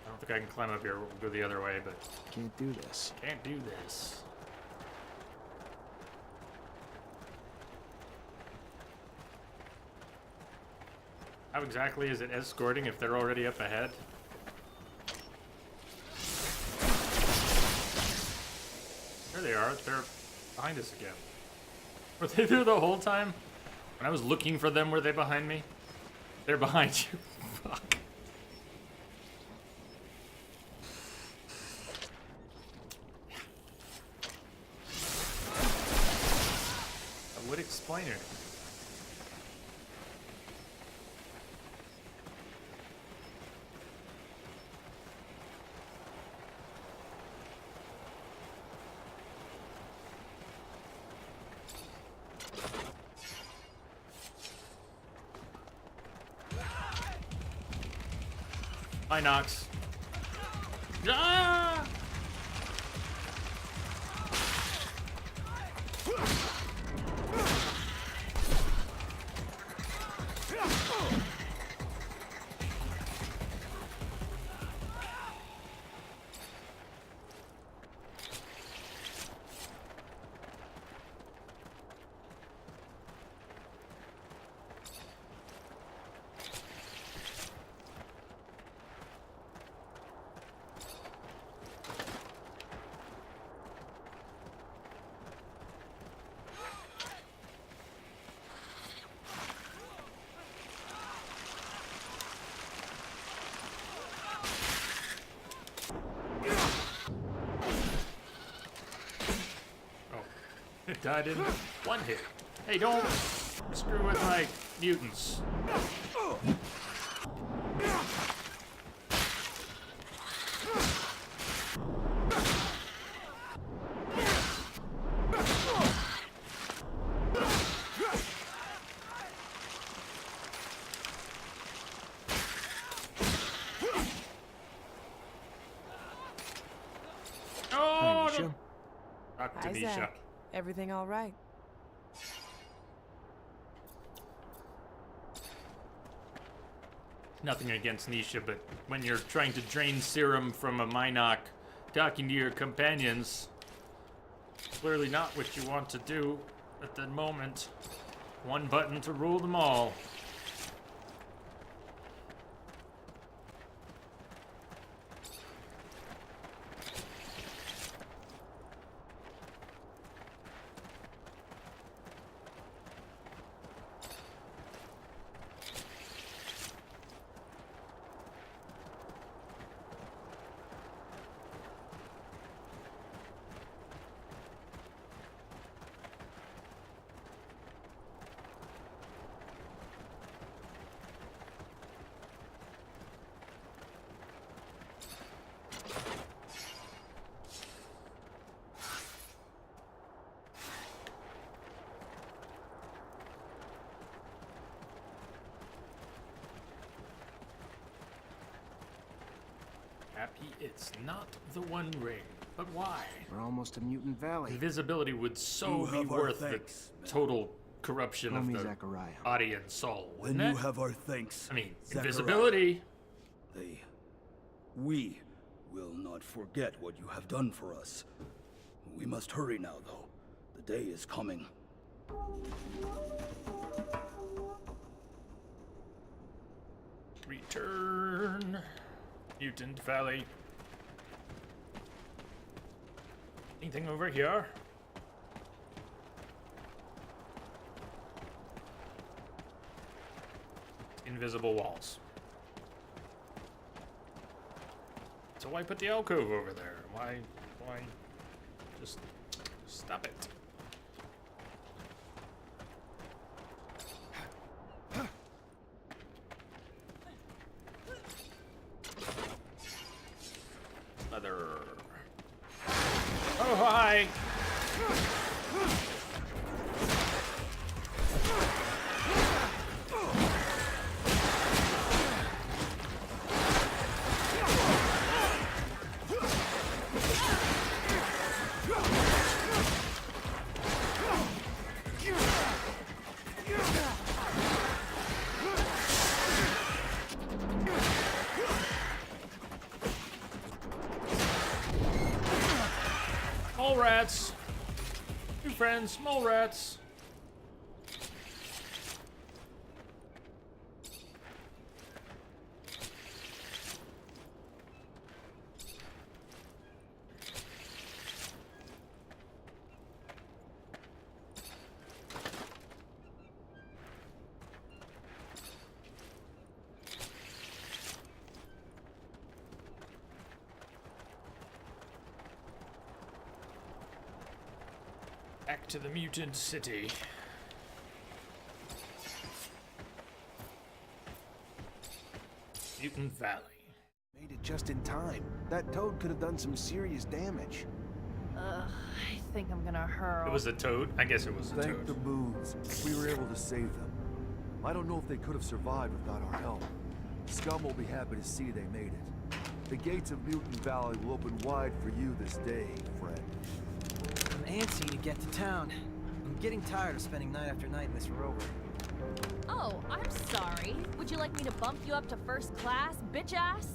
I don't think I can climb up here. We'll go the other way, but Can't do this. can't do this. How exactly is it escorting if they're already up ahead? There they are. They're behind us again. Were they there the whole time? When I was looking for them, were they behind me? They're behind you. Fuck. That would explain it. Hi, Nox. Ah! It died in one hit. Hey, don't screw with my mutants. Oh, Nisha? no. Talk to Hi, Nisha. Zach. Everything all right? Nothing against Nisha, but when you're trying to drain serum from a Minoc, talking to your companions, clearly not what you want to do at the moment. One button to rule them all. happy it's not the One Ring. But why? We're almost to Mutant Valley. Invisibility would so You be have our worth thanks, the total corruption Call of me the Zachariah. audience soul, Then wouldn't you it? have our thanks. I mean, Zachariah. invisibility. We will not forget what you have done for us. We must hurry now, though. The day is coming. Return. Mutant Valley. Anything over here? Invisible walls. So why put the alcove over there? Why just stop it? Leather. Oh, hi! Mole rats. New friends, mole rats. Back to the mutant city. Mutant Valley. Made it just in time. That toad could have done some serious damage. I think I'm gonna hurl. It was a toad? I guess it was a Thank the toad. moons. We were able to save them. I don't know if they could have survived without our help. Scum will be happy to see they made it. The gates of Mutant Valley will open wide for you this day, friend. I'm antsy to get to town. I'm getting tired of spending night after night in this rover. Oh, I'm sorry. Would you like me to bump you up to first class, bitch ass?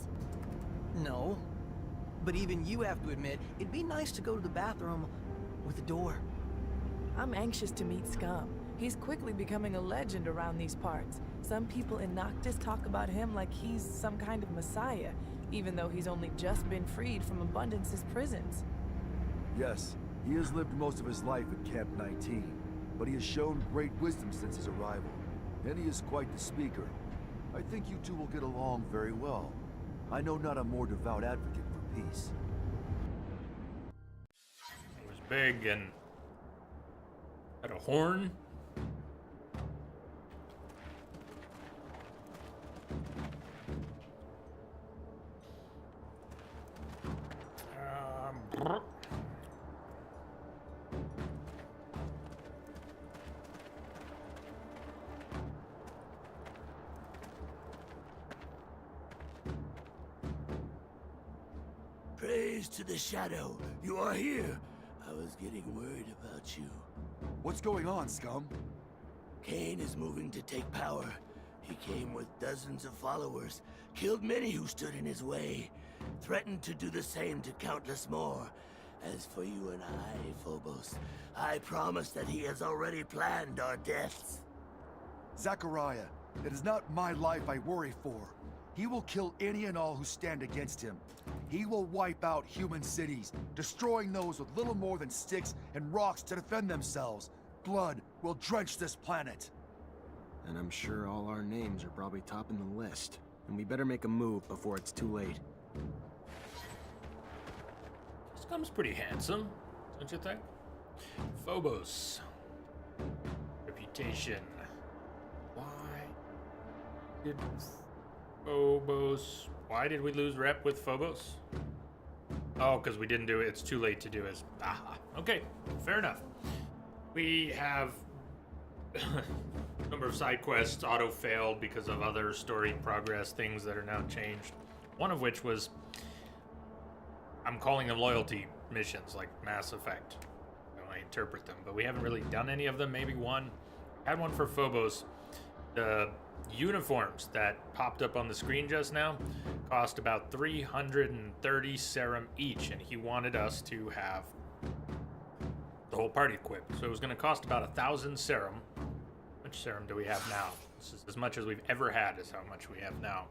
No. But even you have to admit, it'd be nice to go to the bathroom with a door. I'm anxious to meet Scum. He's quickly becoming a legend around these parts. Some people in Noctis talk about him like he's some kind of messiah, even though he's only just been freed from Abundance's prisons. Yes, he has lived most of his life at Camp 19, but he has shown great wisdom since his arrival, and he is quite the speaker. I think you two will get along very well. I know not a more devout advocate for peace. It was big and had a horn. Brr. Praise to the Shadow. You are here. I was getting worried about you. What's going on, Scum? Kane is moving to take power. He came with dozens of followers, killed many who stood in his way, threatened to do the same to countless more. As for you and I, Phobos, I promise that he has already planned our deaths. Zachariah, it is not my life I worry for. He will kill any and all who stand against him. He will wipe out human cities, destroying those with little more than sticks and rocks to defend themselves. Blood will drench this planet. And I'm sure all our names are probably topping the list. And we better make a move before it's too late. Scum's pretty handsome, don't you think? Phobos. Reputation. Why did Phobos... Why did we lose rep with Phobos? Oh, because we didn't do it. It's too late to do it. Aha. Okay, fair enough. We have a number of side quests auto-failed because of other story progress things that are now changed. One of which was I'm calling them loyalty missions, like Mass Effect. When I interpret them, but we haven't really done any of them. Maybe one. Had one for Phobos. The uniforms that popped up on the screen just now cost about 330 serum each, and he wanted us to have the whole party equipped. So it was going to cost about 1,000 serum. How much serum do we have now? This is as much as we've ever had is how much we have now.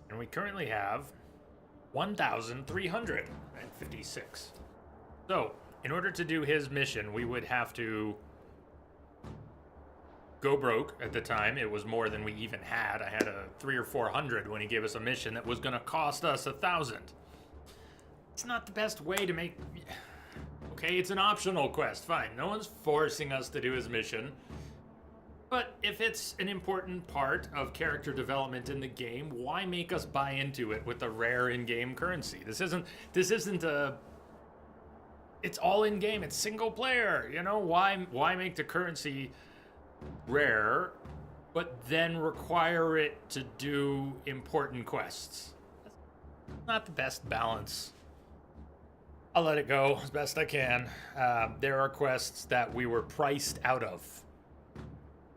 And we currently have 1,356. So, in order to do his mission, we would have to go broke. At the time, it was more than we even had. I had a 300 or 400 when he gave us a mission that was going to cost us 1,000. It's not the best way to make... Okay, it's an optional quest, fine. No one's forcing us to do his mission. But if it's an important part of character development in the game, why make us buy into it with a rare in-game currency? This isn't a... It's all in-game, it's single player, you know? Why make the currency rare, but then require it to do important quests? That's not the best balance. I'll let it go as best I can. There are quests that we were priced out of,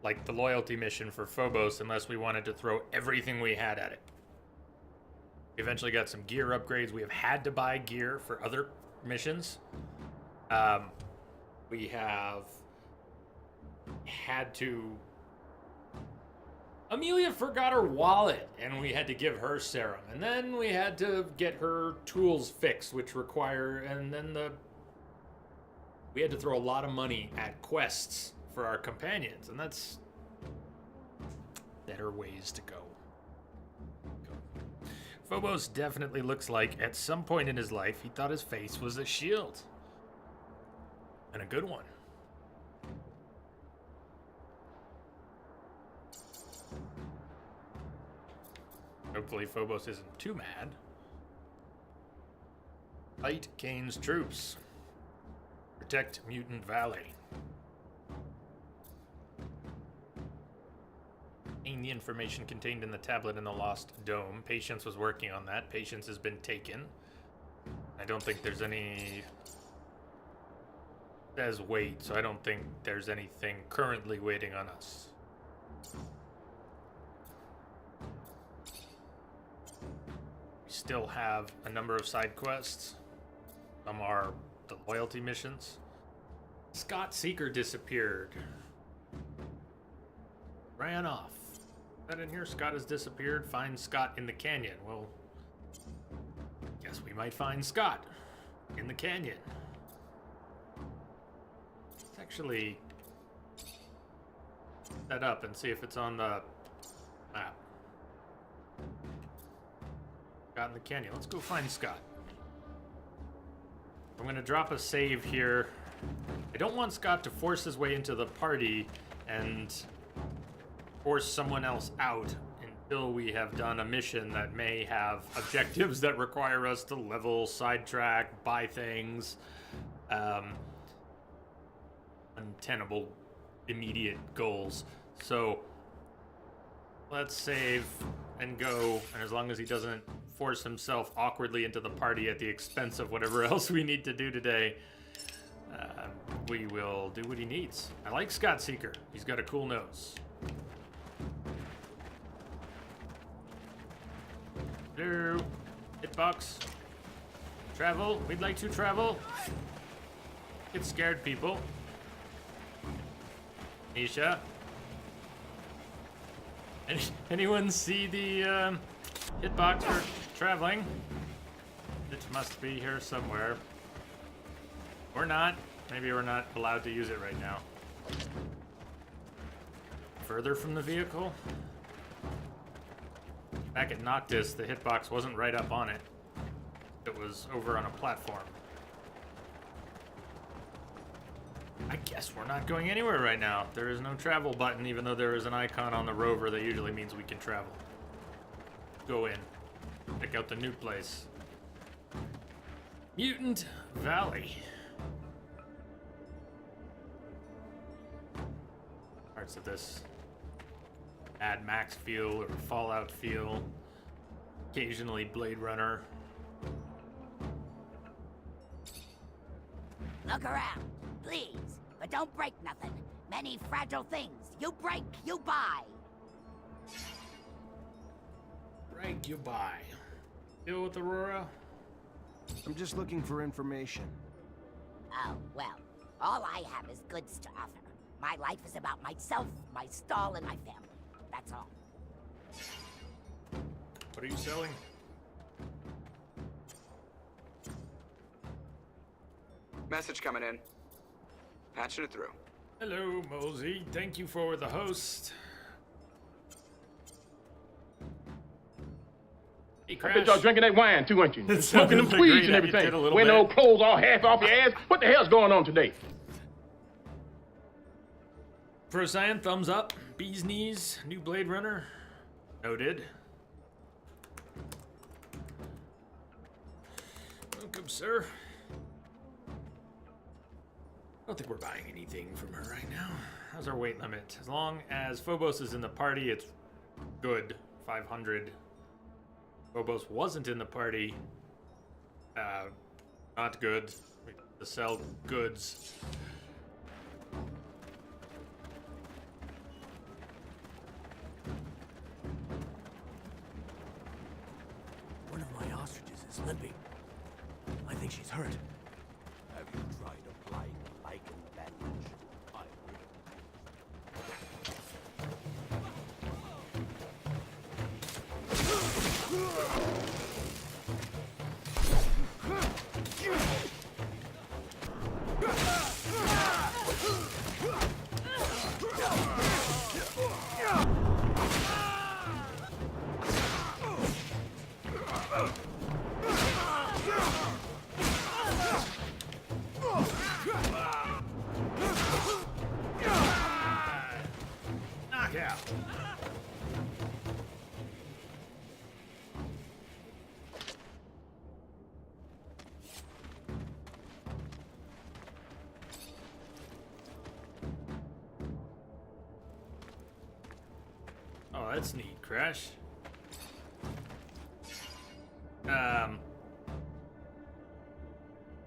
like the loyalty mission for Phobos, unless we wanted to throw everything we had at it. We eventually got some gear upgrades. We have had to buy gear for other missions. We have had to... Amelia forgot her wallet, and we had to give her serum. And then we had to get her tools fixed, which require... And then we had to throw a lot of money at quests for our companions, and that's better ways to go. Phobos definitely looks like at some point in his life he thought his face was a shield. And a good one. Hopefully Phobos isn't too mad. Fight Kane's troops. Protect Mutant Valley. Gain the information contained in the tablet in the Lost Dome. Patience was working on that. Patience has been taken. I don't think there's any... It says wait, so I don't think there's anything currently waiting on us. We still have a number of side quests. Some are the loyalty missions. Scott Seeker disappeared. Ran off. Is that in here? Scott has disappeared. Find Scott in the canyon. Well, guess we might find Scott in the canyon. Let's actually set up and see if it's on the map. Scott in the canyon. Let's go find Scott. I'm going to drop a save here. I don't want Scott to force his way into the party and force someone else out until we have done a mission that may have objectives that require us to level, sidetrack, buy things. Untenable immediate goals. So let's save and go, and as long as he doesn't force himself awkwardly into the party at the expense of whatever else we need to do today, we will do what he needs. I like Scott Seeker. He's got a cool nose. Hello. Hitbox. Travel. We'd like to travel. Get scared, people. Nisha. Anyone see the hitbox for traveling? It must be here somewhere. Or not. Maybe we're not allowed to use it right now. Further from the vehicle? Back at Noctis, the hitbox wasn't right up on it. It was over on a platform. I guess we're not going anywhere right now. There is no travel button, even though there is an icon on the rover that usually means we can travel. Go in. Check out the new place. Mutant Valley. Parts of this Mad Max feel or Fallout feel. Occasionally Blade Runner. Look around, please, but don't break nothing. Many fragile things. You break, you buy. Break, you buy. Deal with Aurora? I'm just looking for information. Oh, well, all I have is goods to offer. My life is about myself, my stall, and my family. That's all. What are you selling? Message coming in. Patching it through. Hello, Mosey. Thank you for the host. Hey, I Crash. bet y'all drinking that wine too, ain't you? It Smoking them sounded tweeds great and how you did everything. a little Wearing bit. old clothes all half off your ass. What the hell's going on today? Procyan, thumbs up. Bee's Knees, new Blade Runner. Noted. Welcome, sir. I don't think we're buying anything from her right now. How's our weight limit? As long as Phobos is in the party, it's good. 500. Phobos wasn't in the party. Not good. We have to sell goods. One of my ostriches is limping. I think she's hurt. Have you tried applying a lichen bandage? I Knockout. Oh, that's neat, Crash.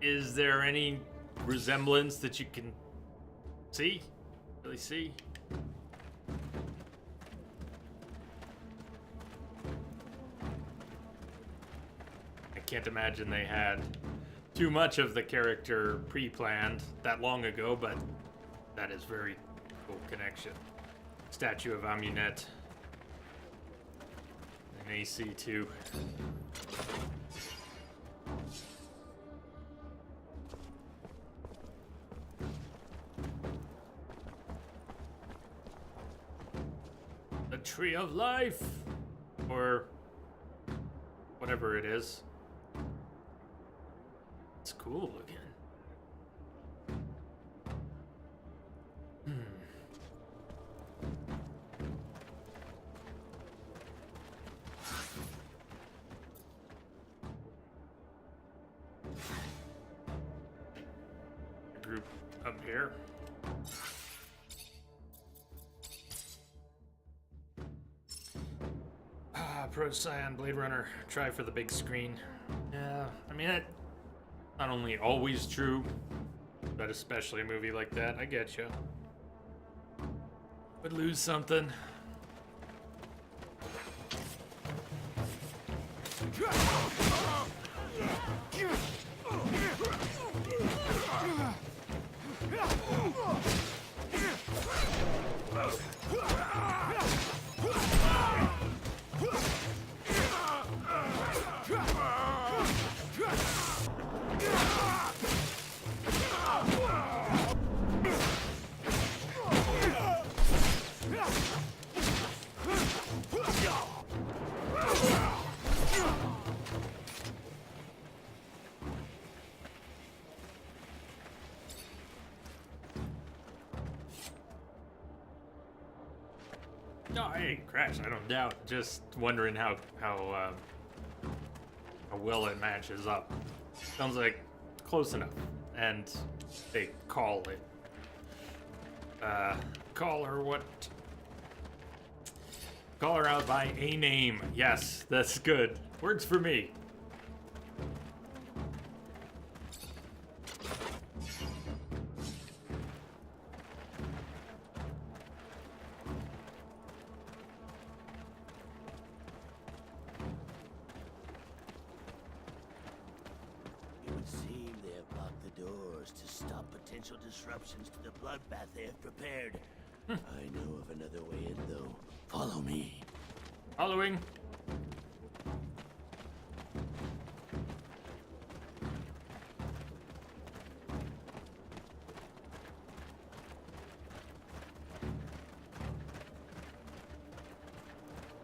Is there any resemblance that you can see? Really see? I can't imagine they had too much of the character pre-planned that long ago, but that is very cool connection. Statue of Amunet. An AC2. The Tree of Life! Or whatever it is. It's cool looking. Group up here. Procyan, Blade Runner, try for the big screen. Yeah, I mean, that's not only always true, but especially a movie like that, I get you. Would lose something. No, I ain't crashed, I don't doubt. Just wondering how well it matches up. Sounds like close enough. And they call it. Call her what? Call her out by a name. Yes, that's good. Works for me. would seem they have locked the doors to stop potential disruptions to the bloodbath they have prepared. I know of another way in, though. Follow me. Following.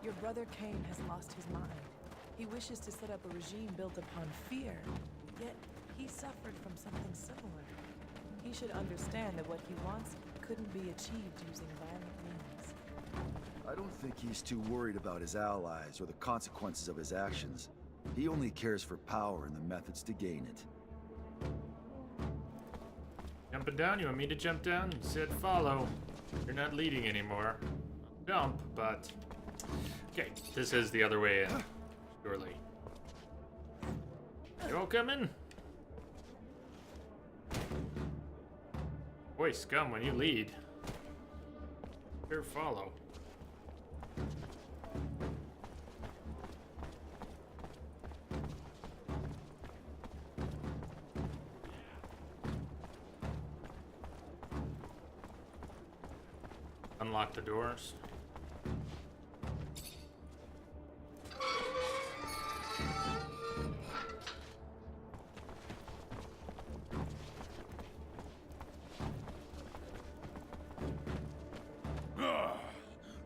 Your brother Kane has lost his mind. He wishes to set up a regime built upon fear, yet he suffered from something similar. He should understand that what he wants couldn't be achieved using violent means. I don't think he's too worried about his allies or the consequences of his actions. He only cares for power and the methods to gain it. Jumping down? You want me to jump down? You said follow. You're not leading anymore. Jump, but... Okay, this is the other way in. Surely. You all coming? Boy, scum, when you lead. Here, follow. Unlock the doors.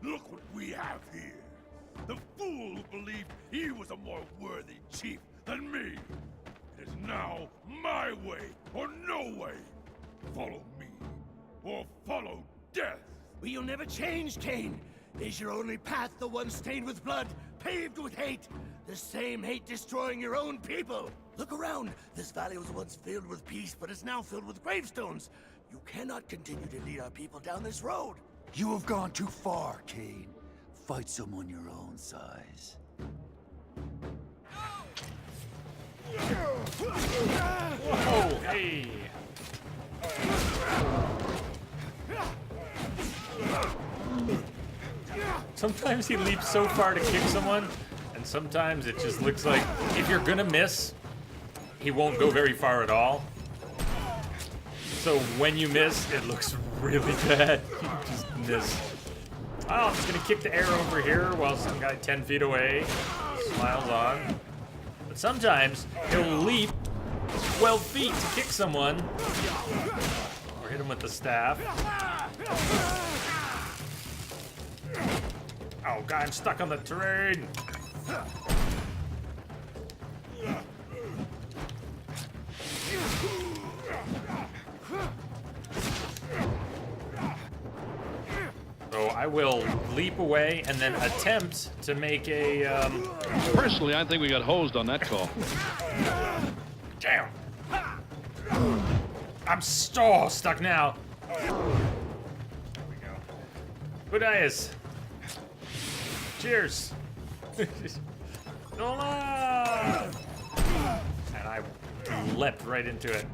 Look what we have here. The fool who believed he was a more worthy chief than me. It is now my way or no way. Follow me or follow death. But you'll never change, Kane. Is your only path the one stained with blood, paved with hate? The same hate destroying your own people. Look around. This valley was once filled with peace, but is now filled with gravestones. You cannot continue to lead our people down this road. You have gone too far, Kane. Fight someone your own size. Whoa, hey! Sometimes he leaps so far to kick someone, and sometimes it just looks like if you're gonna miss, he won't go very far at all. So when you miss, it looks really bad. You just miss. Oh, I'm just gonna kick the air over here while some guy 10 feet away smiles on. But sometimes he'll leap 12 feet to kick someone, or hit him with the staff. Oh god, I'm stuck on the terrain. So I will leap away and then attempt to make a, Personally, I think we got hosed on that call. Damn. I'm stuck now. There we go. Good eyes. Cheers. Nola! And I leapt right into it.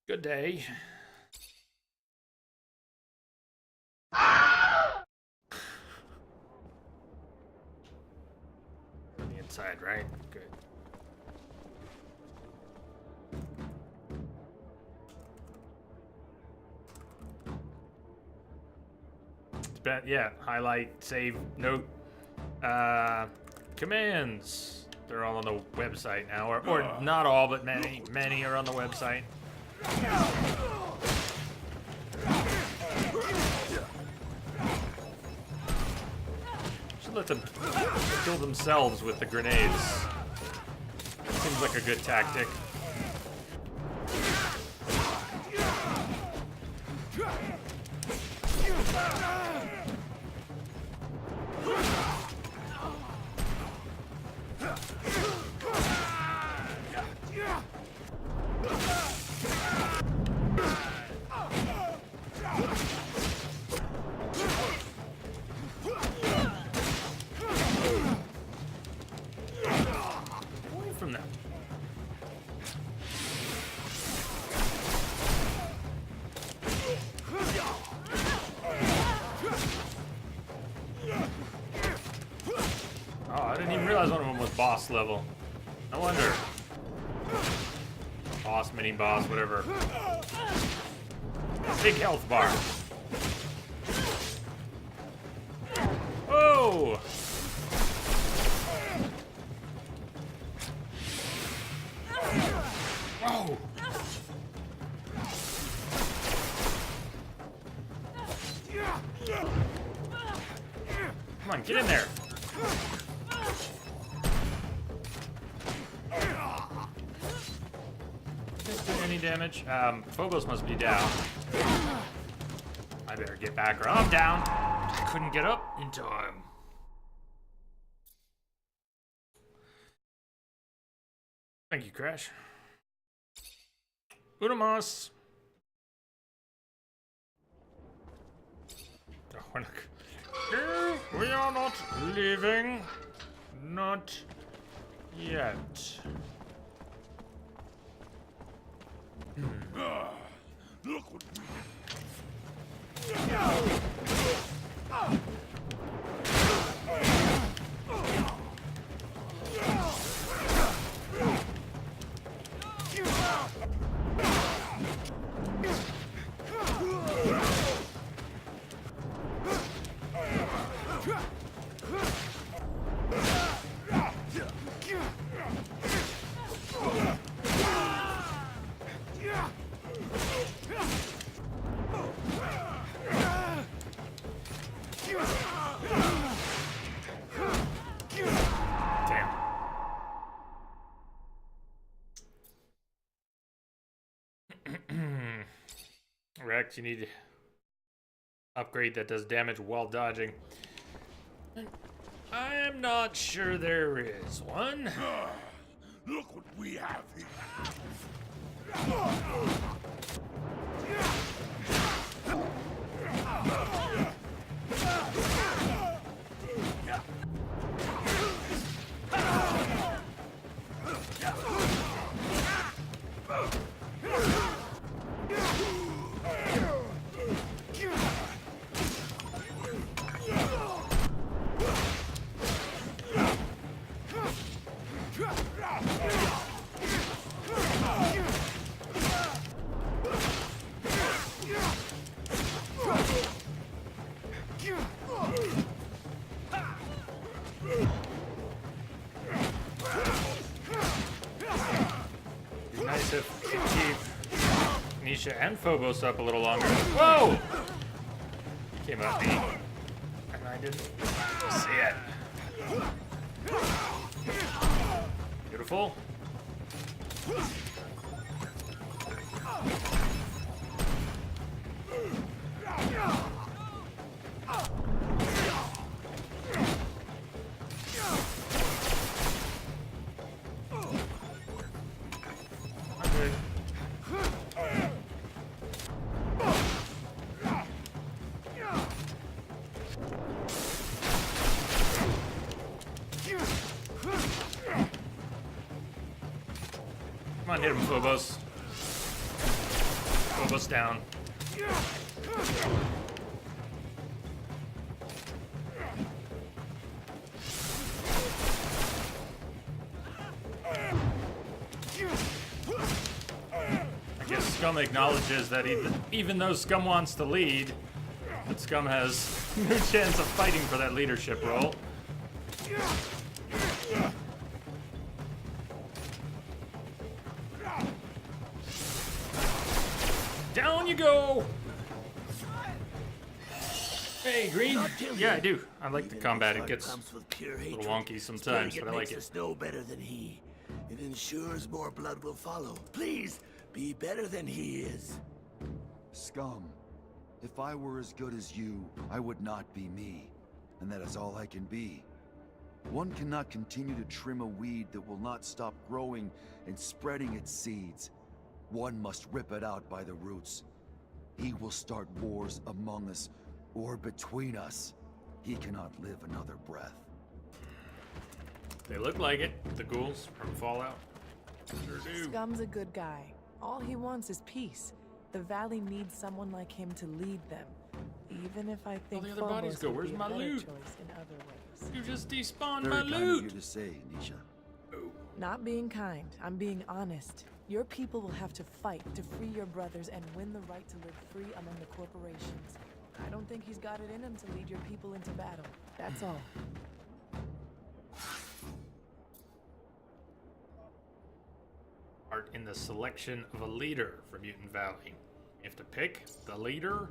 Good day. On the inside, right? Good. Yeah, highlight, save, note, commands. They're all on the website now, or not all, but many are on the website. Should let them kill themselves with the grenades. Seems like a good tactic. Away from them. almost boss level. No wonder. Boss, mini boss, whatever. Big health bar. Whoa! Whoa! Come on, get in there. Didn't do any damage. Phobos must be down. I better get back or I'm down. I couldn't get up in time. Thank you, Crash. Unamas. Oh, we're not. We are not leaving. Not yet. Look what we Rex, you need to upgrade that does damage while dodging. I am not sure there is one. look what we have here. Nice if you keep Nisha and Phobos up a little longer. Whoa! Came at me, and I didn't see it. Beautiful. Come on, hit him, Phobos. Phobos down. I guess Scum acknowledges that even though Scum wants to lead, that Scum has no chance of fighting for that leadership role. Down you go! Hey, Green. Yeah, I do. I like the combat. It gets a little wonky sometimes, but I like it. Makes us know better than he. It ensures more blood will follow. Please, be better than he is. Scum, if I were as good as you, I would not be me. And that is all I can be. One cannot continue to trim a weed that will not stop growing and spreading its seeds. One must rip it out by the roots. He will start wars among us, or between us. He cannot live another breath. They look like it, the ghouls from Fallout. Sure do. Scum's a good guy. All he wants is peace. The Valley needs someone like him to lead them. Even if I think the other bodies Phobos go? would Where's be a my better loot? choice in other ways. You just despawned Very my kind of loot! you to say, Nisha. Not being kind, I'm being honest. Your people will have to fight to free your brothers and win the right to live free among the corporations. I don't think he's got it in him to lead your people into battle. That's all. Art in the selection of a leader for Mutant Valley. You have to pick the leader.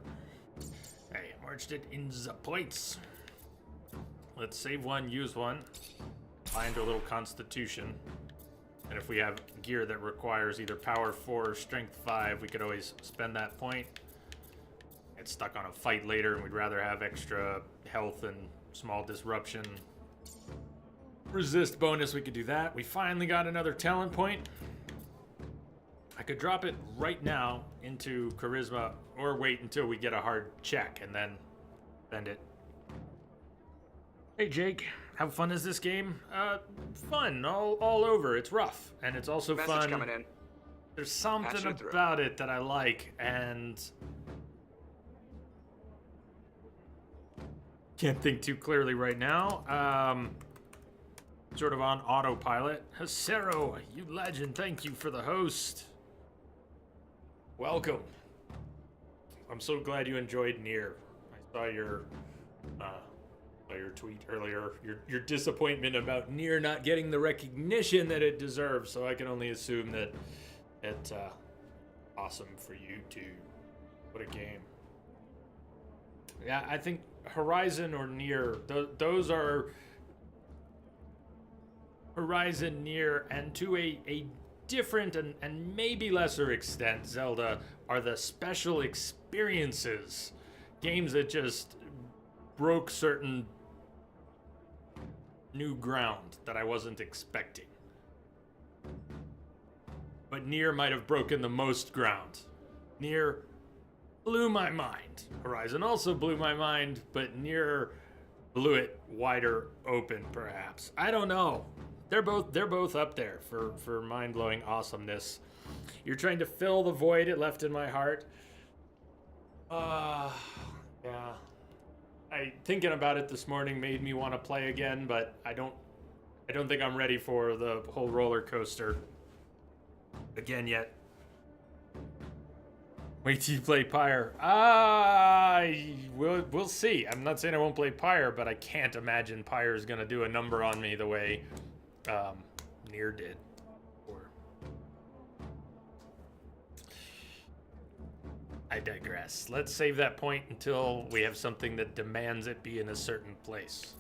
Hey, I marched it in the points. Let's save one, use one. Find a little constitution. And if we have gear that requires either power 4 or strength 5, we could always spend that point. Get stuck on a fight later, and we'd rather have extra health and small disruption. Resist bonus, we could do that. We finally got another talent point. I could drop it right now into charisma, or wait until we get a hard check and then spend it. Hey Jake, how fun is this game? Fun all over. It's rough, and it's also Message fun. coming in. There's something Patching it through. about it that I like, and can't think too clearly right now. Sort of on autopilot. Hacero, you legend, thank you for the host. Welcome. I'm so glad you enjoyed Nier. I saw your tweet earlier. Your disappointment about Nier not getting the recognition that it deserves. So I can only assume that it's awesome for you too. What a game. Yeah, I think Horizon or Nier. Those are Horizon, Nier, and to a different and maybe lesser extent, Zelda, are the special experiences. Games that just broke certain new ground that I wasn't expecting. But Nier might have broken the most ground. Nier blew my mind. Horizon also blew my mind, but Nier blew it wider open, perhaps. I don't know. They're both up there for mind-blowing awesomeness. You're trying to fill the void it left in my heart. Yeah. Thinking about it this morning made me want to play again, but I don't think I'm ready for the whole roller coaster again yet. Wait till you play Pyre. We'll see. I'm not saying I won't play Pyre, but I can't imagine Pyre is gonna do a number on me the way Nier did. I digress. Let's save that point until we have something that demands it be in a certain place.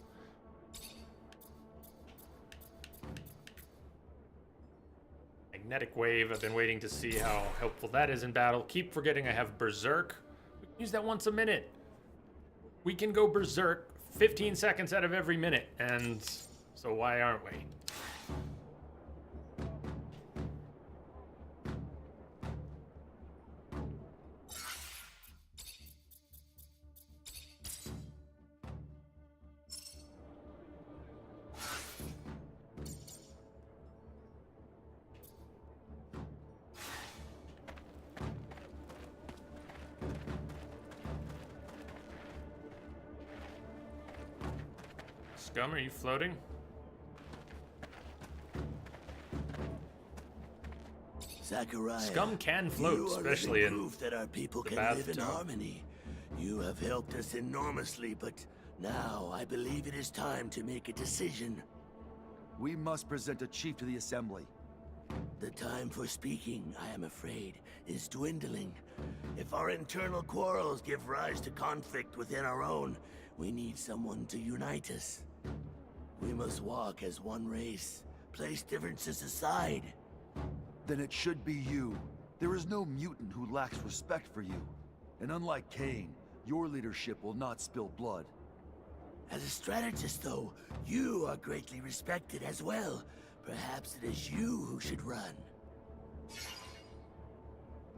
Magnetic Wave, I've been waiting to see how helpful that is in battle. Keep forgetting I have Berserk. We can use that once a minute. We can go Berserk 15 seconds out of every minute, and so why aren't we? Scum, are you floating? Zachariah, Scum can float, you are especially in proof that our people the can live in bathtub. harmony. You have helped us enormously, but now I believe it is time to make a decision. We must present a chief to the assembly. The time for speaking, I am afraid, is dwindling. If our internal quarrels give rise to conflict within our own, we need someone to unite us. We must walk as one race, place differences aside. Then it should be you. There is no mutant who lacks respect for you. And unlike Cain, your leadership will not spill blood. As a strategist, though, you are greatly respected as well. Perhaps it is you who should run.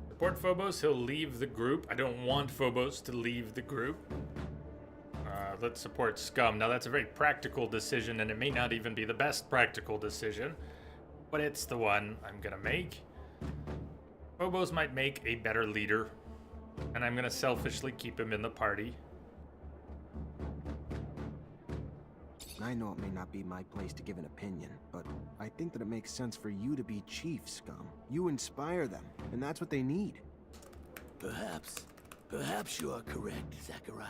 Support Phobos, he'll leave the group. I don't want Phobos to leave the group. Let's support Scum. Now that's a very practical decision, and it may not even be the best practical decision, but it's the one I'm gonna make. Phobos might make a better leader, and I'm gonna selfishly keep him in the party. I know it may not be my place to give an opinion, but I think that it makes sense for you to be chief, Scum. You inspire them, and that's what they need. Perhaps you are correct, Zachariah.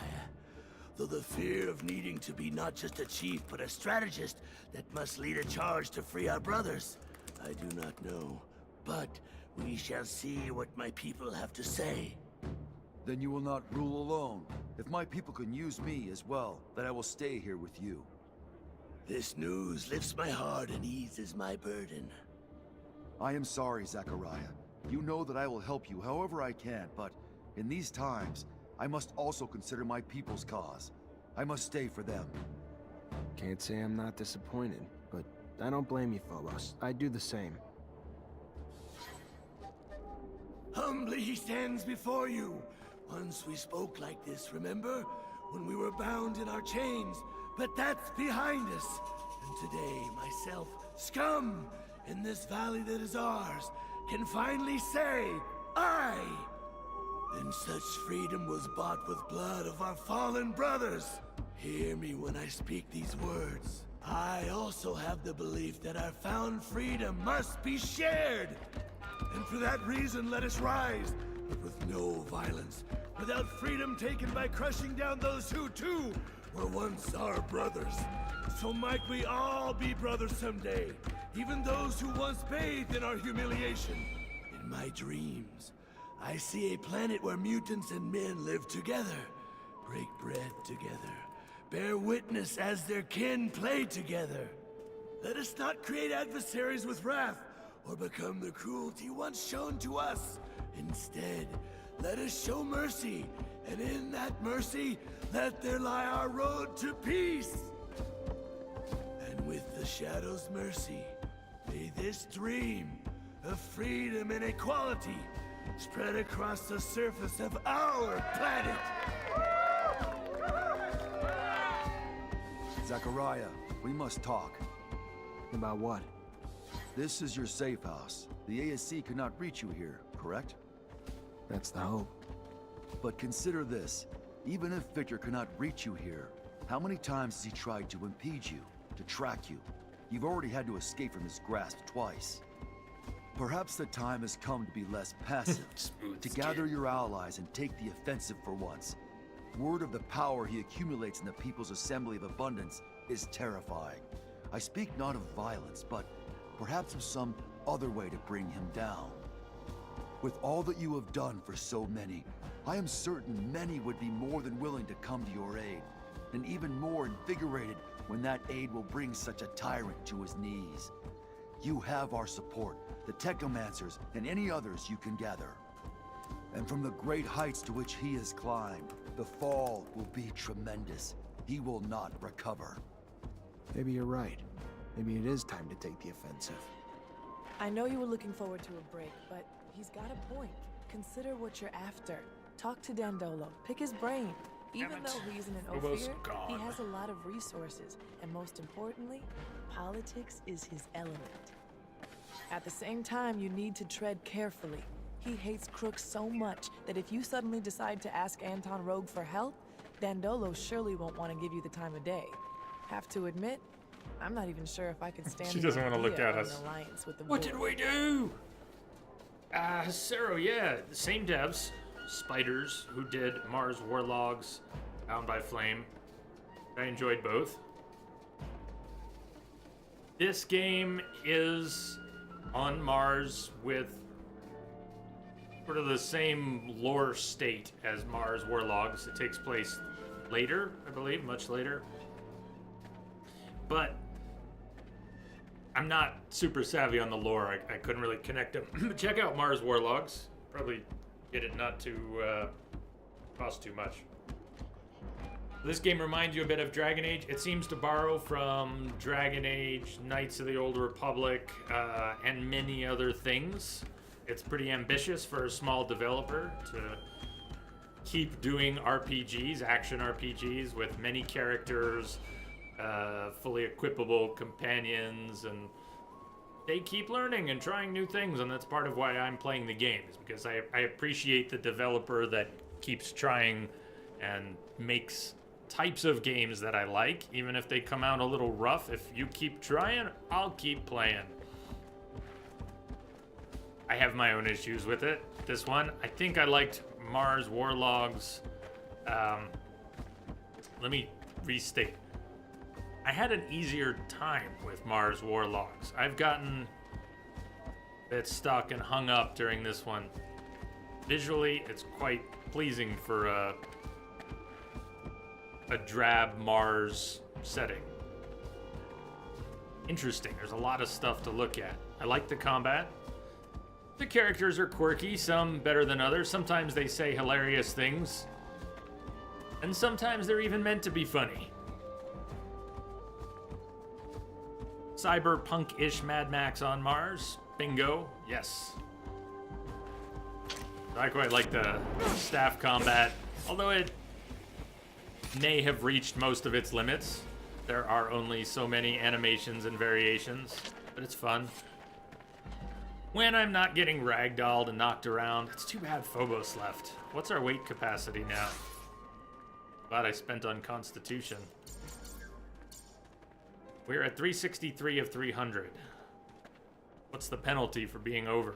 Though the fear of needing to be not just a chief, but a strategist that must lead a charge to free our brothers, I do not know. But we shall see what my people have to say. Then you will not rule alone. If my people can use me as well, then I will stay here with you. This news lifts my heart and eases my burden. I am sorry, Zachariah. You know that I will help you however I can, but in these times, I must also consider my people's cause. I must stay for them. Can't say I'm not disappointed, but I don't blame you, Phobos. I'd do the same. Humbly he stands before you. Once we spoke like this, remember? When we were bound in our chains. But that's behind us. And today, myself, Scum, in this valley that is ours, can finally say, I! And such freedom was bought with blood of our fallen brothers. Hear me when I speak these words. I also have the belief that our found freedom must be shared. And for that reason, let us rise, but with no violence, without freedom taken by crushing down those who, too, were once our brothers. So might we all be brothers someday, even those who once bathed in our humiliation. In my dreams, I see a planet where mutants and men live together, break bread together, bear witness as their kin play together. Let us not create adversaries with wrath, or become the cruelty once shown to us. Instead, let us show mercy, and in that mercy, let there lie our road to peace. And with the Shadow's mercy, may this dream of freedom and equality spread across the surface of our planet. Zachariah, we must talk. About what? This is your safe house. The ASC cannot reach you here, correct? That's the hope. But consider this. Even if Victor cannot reach you here, how many times has he tried to impede you, to track you? You've already had to escape from his grasp twice. Perhaps the time has come to be less passive, to gather your allies and take the offensive for once. Word of the power he accumulates in the People's Assembly of Abundance is terrifying. I speak not of violence, but perhaps of some other way to bring him down. With all that you have done for so many, I am certain many would be more than willing to come to your aid, and even more invigorated when that aid will bring such a tyrant to his knees. You have our support, the Technomancers, and any others you can gather. And from the great heights to which he has climbed, the fall will be tremendous. He will not recover. Maybe you're right. Maybe it is time to take the offensive. I know you were looking forward to a break, but he's got a point. Consider what you're after. Talk to Dandolo. Pick his brain. Even though he's in an Ophir, he has a lot of resources. And most importantly, politics is his element. At the same time, you need to tread carefully. He hates crooks so much that if you suddenly decide to ask Anton Rogue for help, Dandolo surely won't want to give you the time of day. Have to admit, I'm not even sure if I could stand She doesn't the want to look idea at of us. an alliance with the What Void. did we do? Cero, yeah, the same devs, Spiders, who did Mars Warlogs, Bound by Flame. I enjoyed both. This game is on Mars with sort of the same lore state as Mars Warlogs. It takes place later, I believe, much later. But I'm not super savvy on the lore. I couldn't really connect them. Check out Mars Warlogs. Probably get it not to cost too much. This game reminds you a bit of Dragon Age. It seems to borrow from Dragon Age, Knights of the Old Republic, and many other things. It's pretty ambitious for a small developer to keep doing RPGs, action RPGs, with many characters, fully equipable companions, and they keep learning and trying new things, and that's part of why I'm playing the game, is because I appreciate the developer that keeps trying and makes types of games that I like, even if they come out a little rough. If you keep trying, I'll keep playing. I have my own issues with it. This one, I think I liked Mars Warlogs. Let me restate. I had an easier time with Mars Warlogs. I've gotten a bit stuck and hung up during this one. Visually, it's quite pleasing for a drab Mars setting. Interesting. There's a lot of stuff to look at. I like the combat. The characters are quirky, some better than others. Sometimes they say hilarious things. And sometimes they're even meant to be funny. Cyberpunk-ish Mad Max on Mars. Bingo. Yes. I quite like the staff combat, although it may have reached most of its limits. There are only so many animations and variations, but it's fun. When I'm not getting ragdolled and knocked around. It's too bad Phobos left. What's our weight capacity now? Glad I spent on Constitution. We're at 363 of 300. What's the penalty for being over?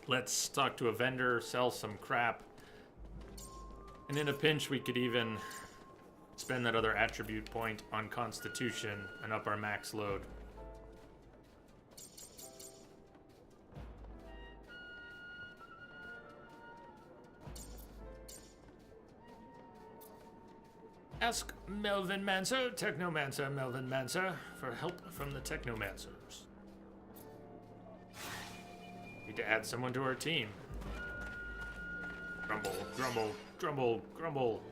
Let's talk to a vendor, sell some crap. And in a pinch, we could even spend that other attribute point on Constitution and up our max load. Ask Melvin Mancer, Technomancer Melvin Mancer, for help from the Technomancers. Need to add someone to our team. Grumble, grumble, grumble, grumble.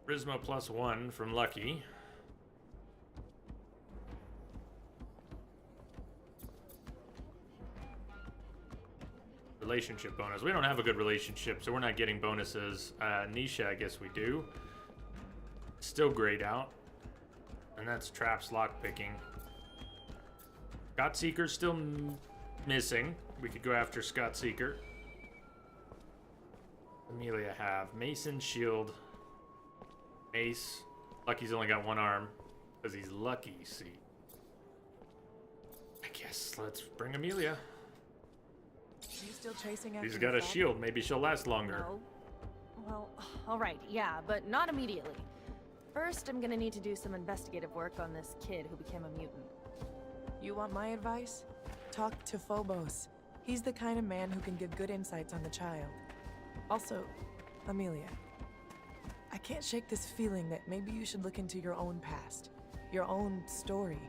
Charisma +1 from Lucky. Relationship bonus. We don't have a good relationship, so we're not getting bonuses. Nisha, I guess we do. Still grayed out. And that's traps, lockpicking. Scott Seeker's still missing. We could go after Scott Seeker. Amelia have Mason, Shield, Mace. Lucky's only got one arm because he's lucky, see. I guess let's bring Amelia. Are you still chasing after She's got a Father? shield. Maybe she'll last longer. No. Well, alright, yeah, but not immediately. First, I'm gonna need to do some investigative work on this kid who became a mutant. You want my advice? Talk to Phobos. He's the kind of man who can give good insights on the child. Also, Amelia, I can't shake this feeling that maybe you should look into your own past, your own story.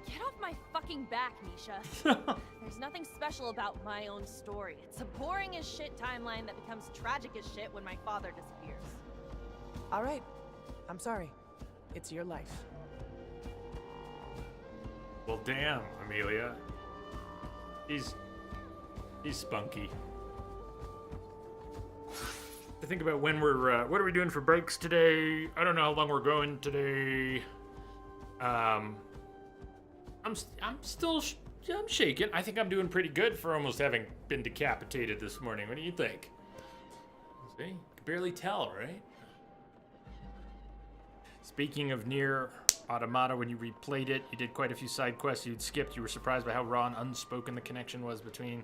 Get off my fucking back, Nisha. There's nothing special about my own story. It's a boring as shit timeline that becomes tragic as shit when my father disappears. All right, I'm sorry. It's your life. Well, damn, Amelia. He's spunky. I think about when we're, what are we doing for breaks today? I don't know how long we're going today. I'm still, I'm shaking. I think I'm doing pretty good for almost having been decapitated this morning. What do you think? See, you can barely tell, right? Speaking of Nier Automata, when you replayed it, you did quite a few side quests you'd skipped. You were surprised by how raw and unspoken the connection was between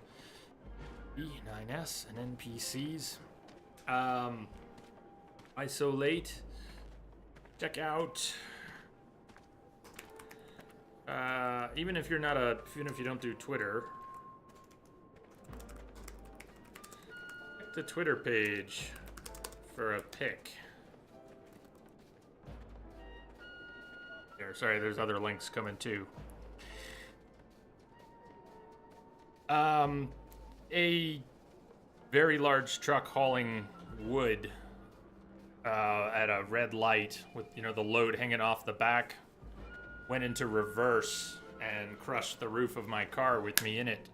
E9S and NPCs. Why so late? Check out. Even if you're not even if you don't do Twitter, check the Twitter page for a pic. There, sorry, there's other links coming too. A very large truck hauling wood at a red light with, you know, the load hanging off the back went into reverse and crushed the roof of my car with me in it.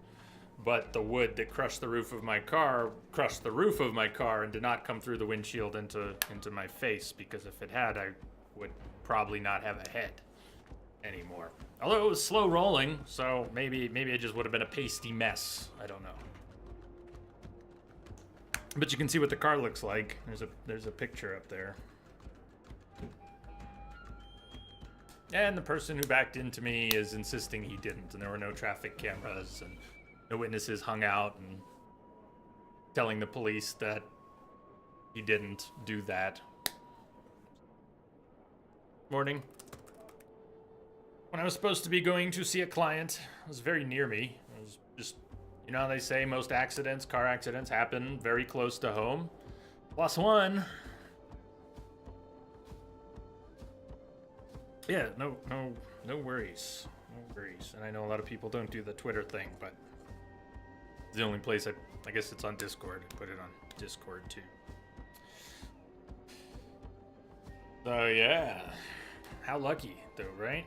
But the wood that crushed the roof of my car crushed the roof of my car and did not come through the windshield into my face, because if it had, I would probably not have a head anymore. Although it was slow rolling, so maybe it just would have been a pasty mess. I don't know. But you can see what the car looks like. There's a picture up there. And the person who backed into me is insisting he didn't, and there were no traffic cameras, and no witnesses hung out and telling the police that he didn't do that. Morning. When I was supposed to be going to see a client, it was very near me. It was just, you know how they say most accidents, car accidents, happen very close to home? Plus one. Yeah, no worries. No worries. And I know a lot of people don't do the Twitter thing, but it's the only place I guess it's on Discord. I put it on Discord too. So yeah. How lucky though, right?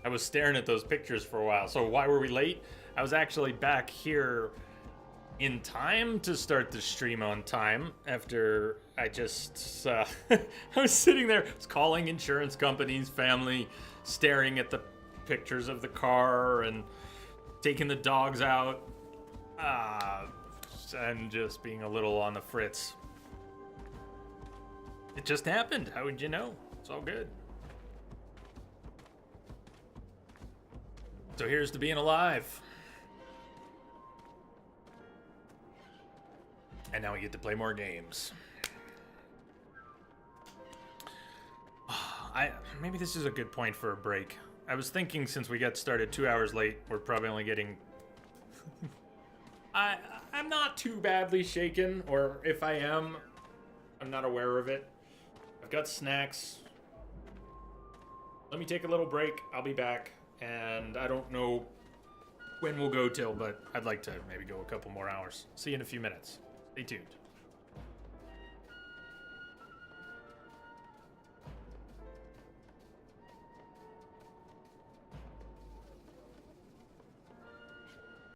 I was staring at those pictures for a while. So why were we late? I was actually back here in time to start the stream on time after I just I was sitting there, I was calling insurance companies, family, staring at the pictures of the car and taking the dogs out, and just being a little on the fritz. It just happened. How would you know? It's all good. So here's to being alive. And now we get to play more games. Maybe this is a good point for a break. I was thinking since we got started 2 hours late, we're probably only getting... I'm not too badly shaken, or if I am, I'm not aware of it. I've got snacks. Let me take a little break. I'll be back. And I don't know when we'll go till, but I'd like to maybe go a couple more hours. See you in a few minutes. Stay tuned.